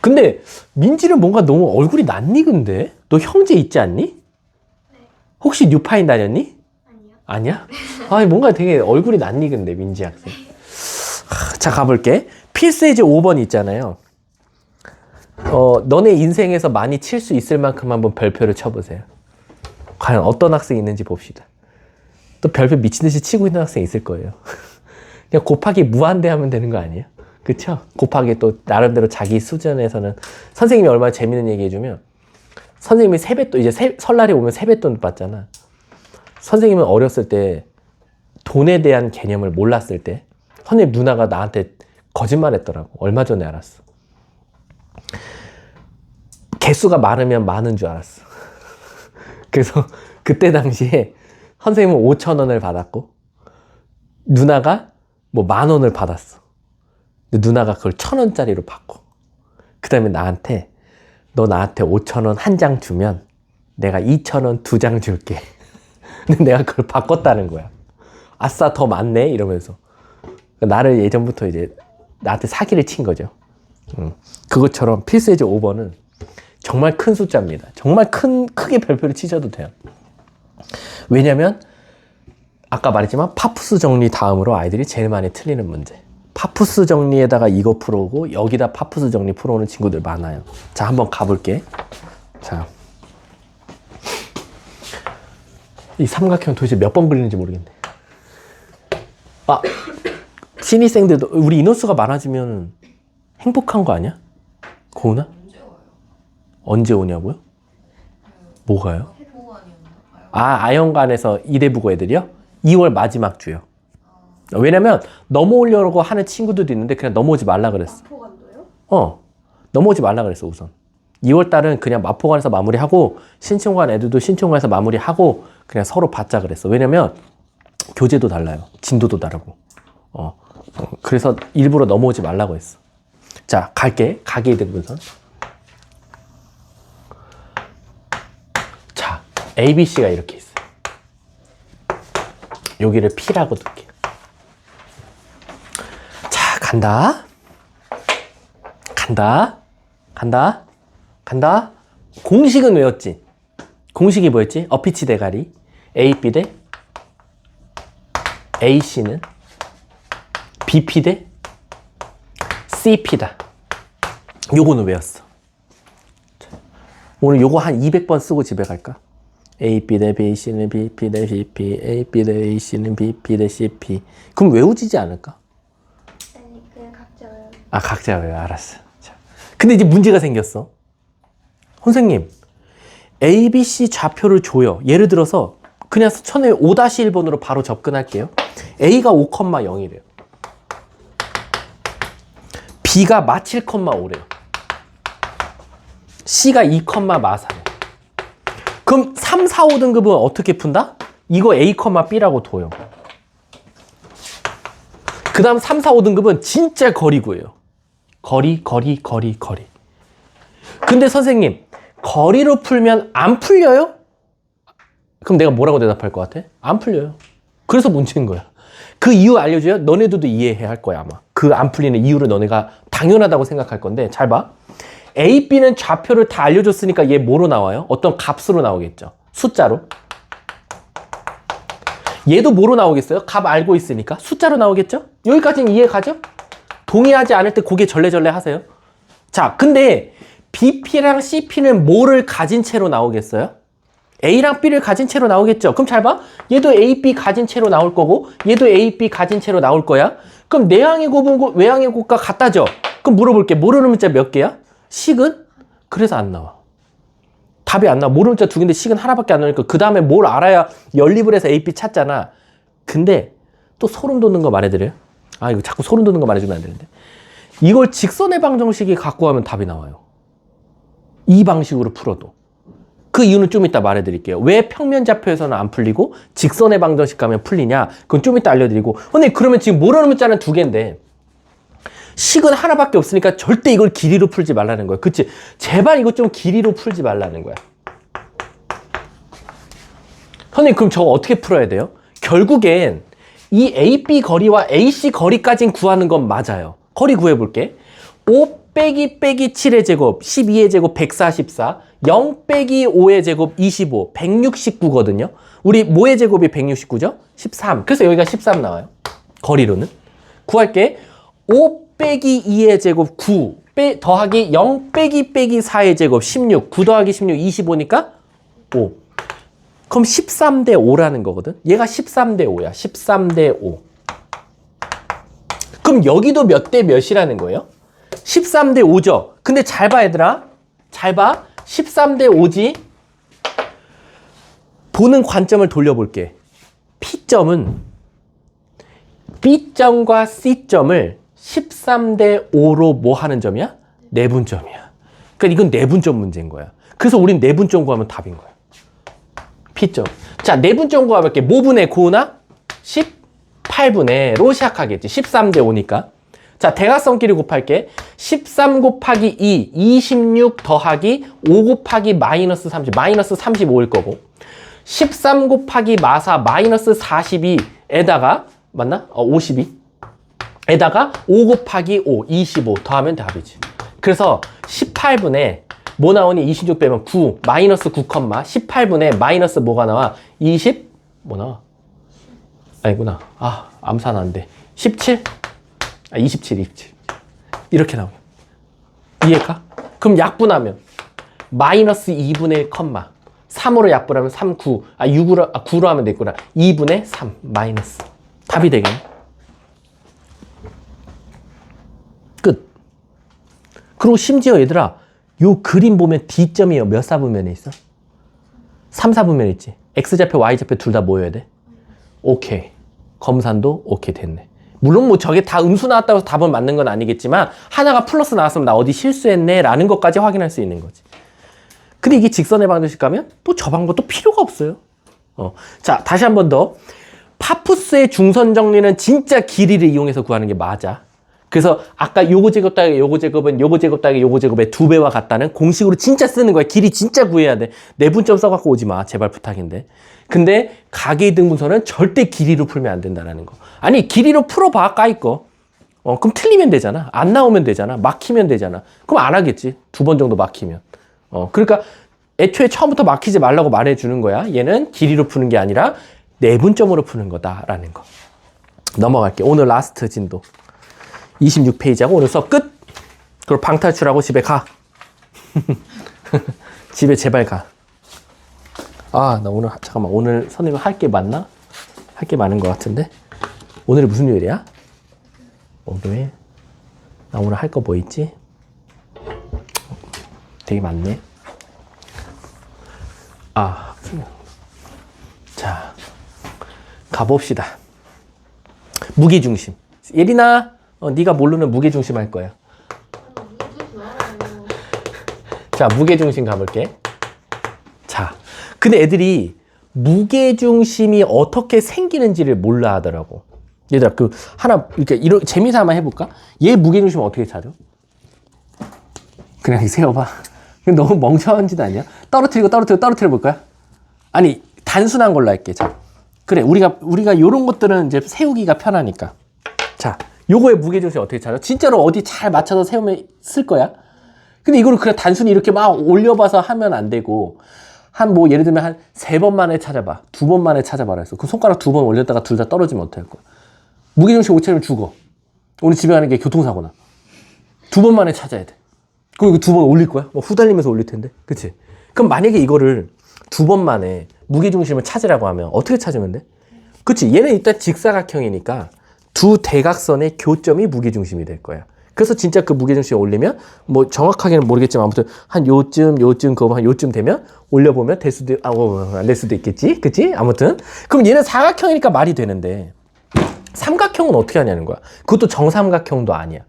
근데 민지는 뭔가 너무 얼굴이 낯익은데? 너 형제 있지 않니? 혹시 뉴파인 다녔니? 아니요. 아니야? 아, 뭔가 되게 얼굴이 낯익은데, 민지 학생. 자, 가볼게. 필수예제 5번 있잖아요. 너네 인생에서 많이 칠 수 있을 만큼 한번 별표를 쳐보세요. 과연 어떤 학생이 있는지 봅시다. 또 별표 미친듯이 치고 있는 학생이 있을 거예요. 그냥 곱하기 무한대 하면 되는 거 아니에요? 그쵸? 곱하기 또 나름대로 자기 수준에서는 선생님이 얼마나 재밌는 얘기 해주면 선생님이 세뱃돈, 이제 설날이 오면 세뱃돈 받잖아. 선생님은 어렸을 때 돈에 대한 개념을 몰랐을 때 선생님 누나가 나한테 거짓말 했더라고. 얼마 전에 알았어. 개수가 많으면 많은 줄 알았어. 그래서 그때 당시에 선생님은 5,000원을 받았고 누나가 뭐 10,000원을 받았어. 근데 누나가 그걸 1,000원짜리로 바꿔. 그 다음에 나한테 너 나한테 5,000원 한 장 주면 내가 2,000원 2장 줄게. 근데 내가 그걸 바꿨다는 거야. 아싸 더 많네 이러면서. 나를 예전부터 이제 나한테 사기를 친 거죠. 그것처럼 필수예제 5번은 정말 큰 숫자입니다. 정말 크게 별표를 치셔도 돼요. 왜냐면 아까 말했지만 파푸스 정리 다음으로 아이들이 제일 많이 틀리는 문제. 파푸스 정리에다가 이거 풀어오고 여기다 파푸스 정리 풀어오는 친구들 많아요. 자, 한번 가볼게. 자, 이 삼각형 도대체 몇 번 그리는지 모르겠네. 아, 신입생들도 우리 인원수가 많아지면 행복한 거 아니야? 고은아? 언제 오냐고요? 뭐가요? 아, 아영관에서 이대부고 애들이요? 2월 마지막 주요. 왜냐면 넘어오려고 하는 친구들도 있는데 그냥 넘어오지 말라 그랬어. 마포관도요? 넘어오지 말라 그랬어 우선. 2월 달은 그냥 마포관에서 마무리하고 신촌관 애들도 신촌관에서 마무리하고 그냥 서로 받자 그랬어. 왜냐면 교재도 달라요. 진도도 다르고. 그래서 일부러 넘어오지 말라고 했어. 자, 갈게. 가계이득 분선. 자, ABC가 이렇게 있어요. 여기를 P라고 둘게요. 자, 간다. 간다. 공식은 외웠지? 공식이 뭐였지? 어피치 대가리. AP 대 AC는 BP 대 CP다. 요거는 외웠어. 오늘 요거 한 200번 쓰고 집에 갈까? AP 대 BC는 BP 대 CP, AP 대 AC는 BP 대 CP. 그럼 외워지지 않을까? 아니, 그냥 각자 외워요. 아, 각자 외워. 알았어. 자. 근데 이제 문제가 생겼어. 선생님, ABC 좌표를 줘요. 예를 들어서 그냥 수천의 5-1번으로 바로 접근할게요. A가 5,0이래요. B가 마 7,5래요. C가 2,4래요. 그럼 3, 4, 5등급은 어떻게 푼다? 이거 A, B라고 둬요. 그 다음 3, 4, 5등급은 진짜 거리구예요. 거리. 근데 선생님, 거리로 풀면 안 풀려요? 그럼 내가 뭐라고 대답할 것 같아? 안 풀려요. 그래서 문제인 거야. 그 이유 알려줘야 너네들도 이해해야 할 거야 아마. 그 안 풀리는 이유를 너네가 당연하다고 생각할 건데 잘 봐. A, B는 좌표를 다 알려줬으니까 얘 뭐로 나와요? 어떤 값으로 나오겠죠. 숫자로. 얘도 뭐로 나오겠어요? 값 알고 있으니까 숫자로 나오겠죠? 여기까지는 이해 가죠? 동의하지 않을 때 고개 절레절레 하세요. 자, 근데 BP랑 CP는 뭐를 가진 채로 나오겠어요? A랑 B를 가진 채로 나오겠죠? 그럼 잘 봐. 얘도 A, B 가진 채로 나올 거고 얘도 A, B 가진 채로 나올 거야. 그럼 내항의 곱은 외항의 곱과 같다죠? 그럼 물어볼게. 모르는 문자 몇 개야? 식은? 그래서 안 나와. 답이 안 나와. 모르는 문자 2개인데 식은 하나밖에 안 나오니까 그 다음에 뭘 알아야 연립을 해서 A, B 찾잖아. 근데 또 소름 돋는 거 말해드려요? 아, 이거 자꾸 소름 돋는 거 말해주면 안 되는데. 이걸 직선의 방정식이 갖고 하면 답이 나와요. 이 방식으로 풀어도. 그 이유는 좀 이따 말해드릴게요. 왜 평면좌표에서는 안 풀리고 직선의 방정식 가면 풀리냐? 그건 좀 이따 알려드리고. 근데 그러면 지금 모르는 문자는 2개인데 식은 하나밖에 없으니까 절대 이걸 길이로 풀지 말라는 거야. 그치? 제발 이거 좀 길이로 풀지 말라는 거야. 선생님, 그럼 저거 어떻게 풀어야 돼요? 결국엔 이 AB 거리와 AC 거리까진 구하는 건 맞아요. 거리 구해볼게. 5 빼기 7의 제곱, 12의 제곱, 144. 0 빼기 5의 제곱 25, 169거든요. 우리 뭐의 제곱이 169죠? 13. 그래서 여기가 13 나와요. 거리로는. 구할게. 5 빼기 2의 제곱 9, 더하기 0 빼기 4의 제곱 16, 9 더하기 16, 25니까 5. 그럼 13대 5라는 거거든. 얘가 13대 5야. 13대 5. 그럼 여기도 몇 대 몇이라는 거예요? 13대 5죠. 근데 잘 봐, 얘들아. 잘 봐. 13대 5지. 보는 관점을 돌려볼게. P점은 B점과 C점을 13대 5로 뭐 하는 점이야? 내분점이야. 그러니까 이건 내분점 문제인 거야. 그래서 우린 내분점 구하면 답인 거야. P점. 자, 내분점 구하볼게. 뭐 분의 9나? 18분의로 시작하겠지. 13대 5니까. 자, 대각선끼리 곱할게. 13 곱하기 2, 26 더하기 5 곱하기 마이너스 30, 마이너스 35일 거고. 13 곱하기 마사 마이너스 42에다가, 맞나? 52. 에다가 5 곱하기 5, 25 더하면 답이지. 그래서 18분의 뭐 나오니? 26 빼면 9, 마이너스 9, 18분의 마이너스 뭐가 나와? 20? 뭐 나와? 아니구나. 아, 암산 안 돼. 17? 27. 이렇게 나오면. 이해가? 그럼 약분하면 마이너스 2분의 1, 3으로 약분하면 3, 9. 9로 하면 되겠구나. 2분의 3, 마이너스. 답이 되겠네. 끝. 그리고 심지어 얘들아, 요 그림 보면 D점이 몇 사분면에 있어? 3, 4분면에 있지. X좌표, Y좌표 둘 다 모여야 돼. 오케이. 검산도 오케이 됐네. 물론 뭐 저게 다 음수 나왔다고 해서 답은 맞는 건 아니겠지만 하나가 플러스 나왔으면 나 어디 실수했네 라는 것까지 확인할 수 있는 거지. 근데 이게 직선의 방정식 가면 또 저 방법도 필요가 없어요. 자, 다시 한 번 더. 파푸스의 중선 정리는 진짜 길이를 이용해서 구하는 게 맞아. 그래서 아까 요거 제곱 더하기 요거 제곱은 요거 제곱 더하기 요거 제곱의 2배와 같다는 공식으로 진짜 쓰는 거야. 길이 진짜 구해야 돼. 내분점 써갖고 오지 마. 제발 부탁인데. 근데 가계이등분선은 절대 길이로 풀면 안 된다는 거. 아니, 길이로 풀어봐, 까이 거. 그럼 틀리면 되잖아. 안 나오면 되잖아. 막히면 되잖아. 그럼 안 하겠지. 2번 정도 막히면. 그러니까 애초에 처음부터 막히지 말라고 말해주는 거야. 얘는 길이로 푸는 게 아니라 내분점으로 푸는 거다라는 거. 넘어갈게. 오늘 라스트 진도. 26페이지하고 오늘 수업 끝. 그리고 방탈출하고 집에 가. 집에 제발 가. 아, 나 오늘 잠깐만. 오늘 선생님 할 게 많나? 할 게 많은 것 같은데. 오늘이 무슨 요일이야? 오늘 나 오늘 할 거 뭐 있지? 되게 많네. 아, 자, 가봅시다. 무게중심. 예린아, 네가 모르는 무게중심 할 거야. 자, 무게중심 가볼게. 자, 근데 애들이 무게중심이 어떻게 생기는지를 몰라 하더라고. 얘들아, 하나, 이렇게, 재미삼아 해볼까? 얘 무게중심 어떻게 찾아? 그냥 세워봐. 너무 멍청한 짓 아니야? 떨어뜨려 볼 거야? 아니, 단순한 걸로 할게. 자, 그래, 우리가 요런 것들은 이제 세우기가 편하니까. 자, 요거의 무게중심 어떻게 찾아? 진짜로 어디 잘 맞춰서 세우면 쓸 거야? 근데 이거를 그냥 단순히 이렇게 막 올려봐서 하면 안 되고, 예를 들면 한 3번 만에 찾아봐. 2번 만에 찾아봐라 했어. 그 손가락 2번 올렸다가 둘 다 떨어지면 어떡할 거야? 무게중심 못 찾으면 죽어. 오늘 집에 가는 게 교통사고나. 2번 만에 찾아야 돼. 그리고 2번 올릴 거야? 후달리면서 올릴 텐데. 그치? 그럼 만약에 이거를 2번 만에 무게중심을 찾으라고 하면 어떻게 찾으면 돼? 그치? 얘는 일단 직사각형이니까 두 대각선의 교점이 무게중심이 될 거야. 그래서 진짜 그 무게중심을 올리면 정확하게는 모르겠지만 아무튼 한 요쯤 그거 한 요쯤 되면 올려보면 될 수도 안 될 수도 있겠지. 그치? 아무튼 그럼 얘는 사각형이니까 말이 되는데 삼각형은 어떻게 하냐는 거야. 그것도 정삼각형도 아니야.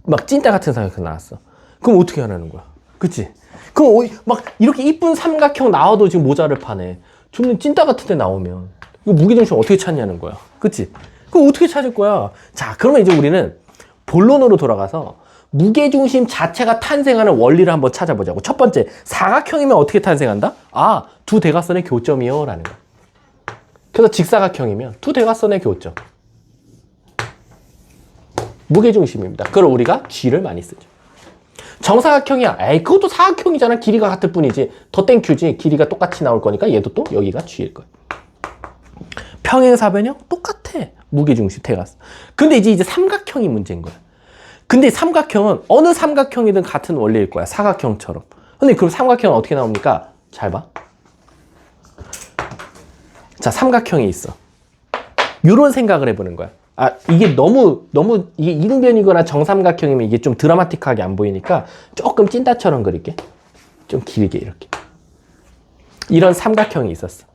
막 찐따 같은 삼각형 나왔어. 그럼 어떻게 하냐는 거야. 그치? 그럼 막 이렇게 이쁜 삼각형 나와도 지금 모자를 파네. 좀 찐따 같은 데 나오면 이거 무게중심 어떻게 찾냐는 거야. 그치? 그럼 어떻게 찾을 거야? 자, 그러면 이제 우리는 본론으로 돌아가서 무게중심 자체가 탄생하는 원리를 한번 찾아보자고. 첫 번째, 사각형이면 어떻게 탄생한다? 아, 두 대각선의 교점이요 라는 거야. 그래서 직사각형이면 두 대각선의 교점. 무게중심입니다. 그걸 우리가 G를 많이 쓰죠. 정사각형이야. 에이, 그것도 사각형이잖아. 길이가 같을 뿐이지. 더 땡큐지. 길이가 똑같이 나올 거니까 얘도 또 여기가 G일 거야. 평행사변형? 똑같아. 무게중심 태가스. 근데 이제 삼각형이 문제인 거야. 근데 삼각형은 어느 삼각형이든 같은 원리일 거야. 사각형처럼. 근데 그럼 삼각형은 어떻게 나옵니까? 잘 봐. 자, 삼각형이 있어. 요런 생각을 해보는 거야. 아, 이게 너무 이게 이등변이거나 정삼각형이면 이게 좀 드라마틱하게 안 보이니까 조금 찐따처럼 그릴게. 좀 길게 이렇게. 이런 삼각형이 있었어.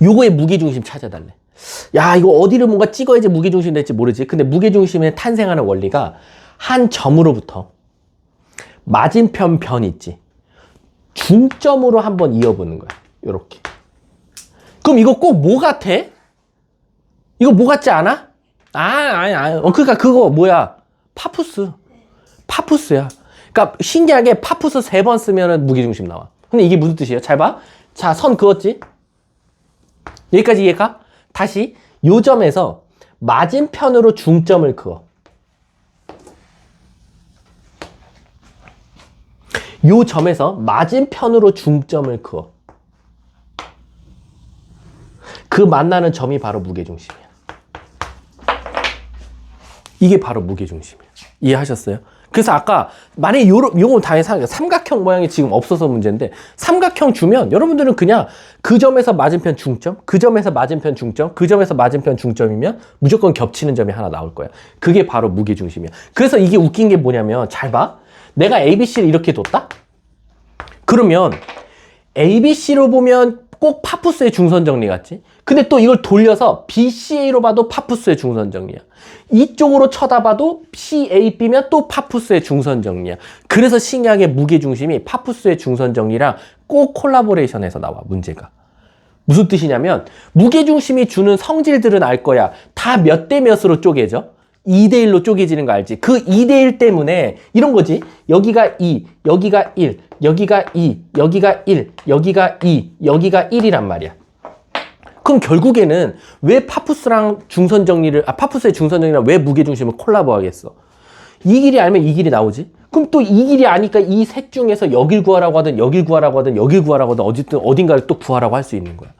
요거의 무게중심 찾아달래. 야, 이거 어디를 뭔가 찍어야지 무게중심 될지 모르지. 근데 무게중심에 탄생하는 원리가 한 점으로부터 맞은편 변 있지. 중점으로 한번 이어보는 거야. 요렇게. 그럼 이거 꼭 뭐 같아? 이거 뭐 같지 않아? 그러니까 그거 뭐야? 파푸스야. 그러니까 신기하게 파푸스 3번 쓰면은 무게중심 나와. 근데 이게 무슨 뜻이에요? 잘 봐. 자, 선 그었지? 여기까지 이해가? 다시 요 점에서 맞은편으로 중점을 그어. 요 점에서 맞은편으로 중점을 그어. 그 만나는 점이 바로 무게중심이야. 이게 바로 무게중심이야. 이해하셨어요? 그래서 아까 만약에 요건 당연히 삼각형 모양이 지금 없어서 문제인데 삼각형 주면 여러분들은 그냥 그 점에서 맞은편 중점, 그 점에서 맞은편 중점, 그 점에서 맞은편 중점이면 무조건 겹치는 점이 하나 나올 거야. 그게 바로 무게중심이야. 그래서 이게 웃긴 게 뭐냐면 잘 봐. 내가 ABC를 이렇게 뒀다? 그러면 ABC로 보면 꼭 파푸스의 중선 정리 같지? 근데 또 이걸 돌려서 BCA로 봐도 파푸스의 중선 정리야. 이쪽으로 쳐다봐도 CAB면 또 파푸스의 중선 정리야. 그래서 신기하게 무게중심이 파푸스의 중선 정리랑 꼭 콜라보레이션해서 나와, 문제가. 무슨 뜻이냐면 무게중심이 주는 성질들은 알 거야. 다 몇 대 몇으로 쪼개져? 2대1로 쪼개지는 거 알지? 그 2대1 때문에 이런 거지. 여기가 2, 여기가 1, 여기가 2, 여기가 1, 여기가 2, 여기가 1이란 말이야. 그럼 결국에는 왜 파푸스의 중선 정리랑 왜 무게중심을 콜라보 하겠어? 이 길이 알면 이 길이 나오지? 그럼 또 이 길이 아니까 이 셋 중에서 여길 구하라고 하든 여길 구하라고 하든 여길 구하라고 하든 어쨌든 어딘가를 또 구하라고 할 수 있는 거야.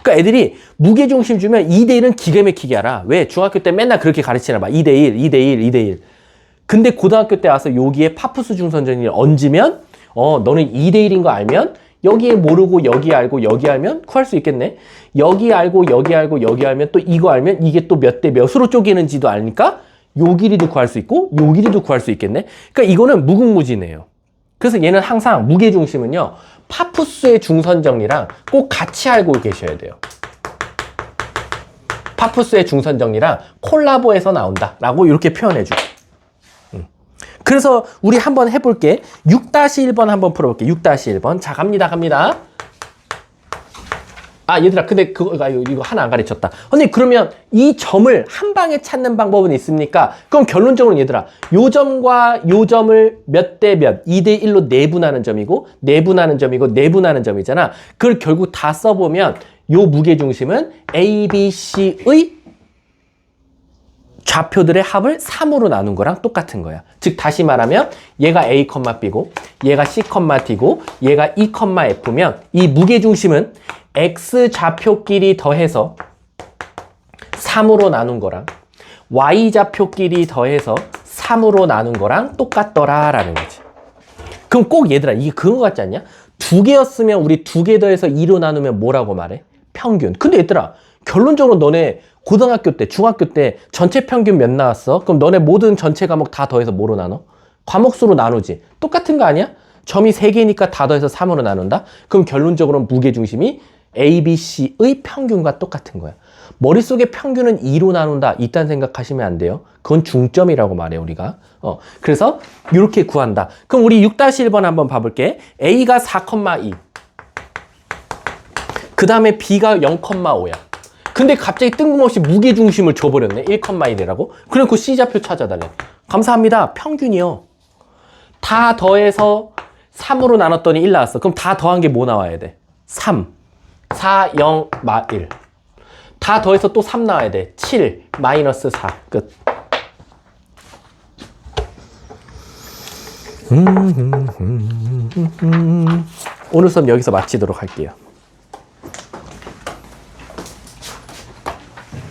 그러니까 애들이 무게중심 주면 2대1은 기가 막히게 알아. 왜? 중학교 때 맨날 그렇게 가르치나 봐. 2대1, 2대1, 2대1. 근데 고등학교 때 와서 여기에 파푸스 중선 정리를 얹으면 너는 2대1인 거 알면 여기에 모르고 여기 알고 여기 알면 구할 수 있겠네. 여기 알고 여기 알고 여기 알면 또 이거 알면 이게 또 몇 대 몇으로 쪼개는지도 아니까 요 길이도 구할 수 있고 요 길이도 구할 수 있겠네. 그러니까 이거는 무궁무진해요. 그래서 얘는 항상 무게중심은요. 파푸스의 중선 정리랑 꼭 같이 알고 계셔야 돼요. 파푸스의 중선 정리랑 콜라보해서 나온다 라고 이렇게 표현해 주고. 그래서 우리 한번 해볼게. 6-1번 한번 풀어볼게. 6-1번. 자, 갑니다. 아, 얘들아, 근데 이거 하나 안 가르쳤다. 언니, 그러면 이 점을 한 방에 찾는 방법은 있습니까? 그럼 결론적으로 얘들아, 요 점과 요 점을 몇 대 몇, 2대1로 내분하는 점이고, 내분하는 점이고, 내분하는 점이잖아. 그걸 결국 다 써보면 요 무게중심은 A, B, C의 좌표들의 합을 3으로 나눈 거랑 똑같은 거야. 즉 다시 말하면 얘가 A, B고 얘가 C, D고 얘가 E, F면 이 무게중심은 X 좌표끼리 더해서 3으로 나눈 거랑 Y 좌표끼리 더해서 3으로 나눈 거랑 똑같더라 라는 거지. 그럼 꼭 얘들아 이게 그거 같지 않냐? 2개였으면 우리 2개 더해서 2로 나누면 뭐라고 말해? 평균. 근데 얘들아 결론적으로 너네 고등학교 때, 중학교 때 전체 평균 몇 나왔어? 그럼 너네 모든 전체 과목 다 더해서 뭐로 나눠? 과목 수로 나누지. 똑같은 거 아니야? 점이 3개니까 다 더해서 3으로 나눈다? 그럼 결론적으로 무게중심이 A, B, C의 평균과 똑같은 거야. 머릿속에 평균은 2로 나눈다. 이딴 생각하시면 안 돼요. 그건 중점이라고 말해 우리가. 그래서 이렇게 구한다. 그럼 우리 6-1번 한번 봐볼게. A가 4,2. 그 다음에 B가 0,5야. 근데 갑자기 뜬금없이 무게중심을 줘버렸네. 1,1이라고. 그래놓고 C좌표 찾아달래. 감사합니다. 평균이요. 다 더해서 3으로 나눴더니 1 나왔어. 그럼 다 더한 게 뭐 나와야 돼? 3. 4, 0, 1. 다 더해서 또 3 나와야 돼. 7, -4. 끝. 오늘 수업 여기서 마치도록 할게요.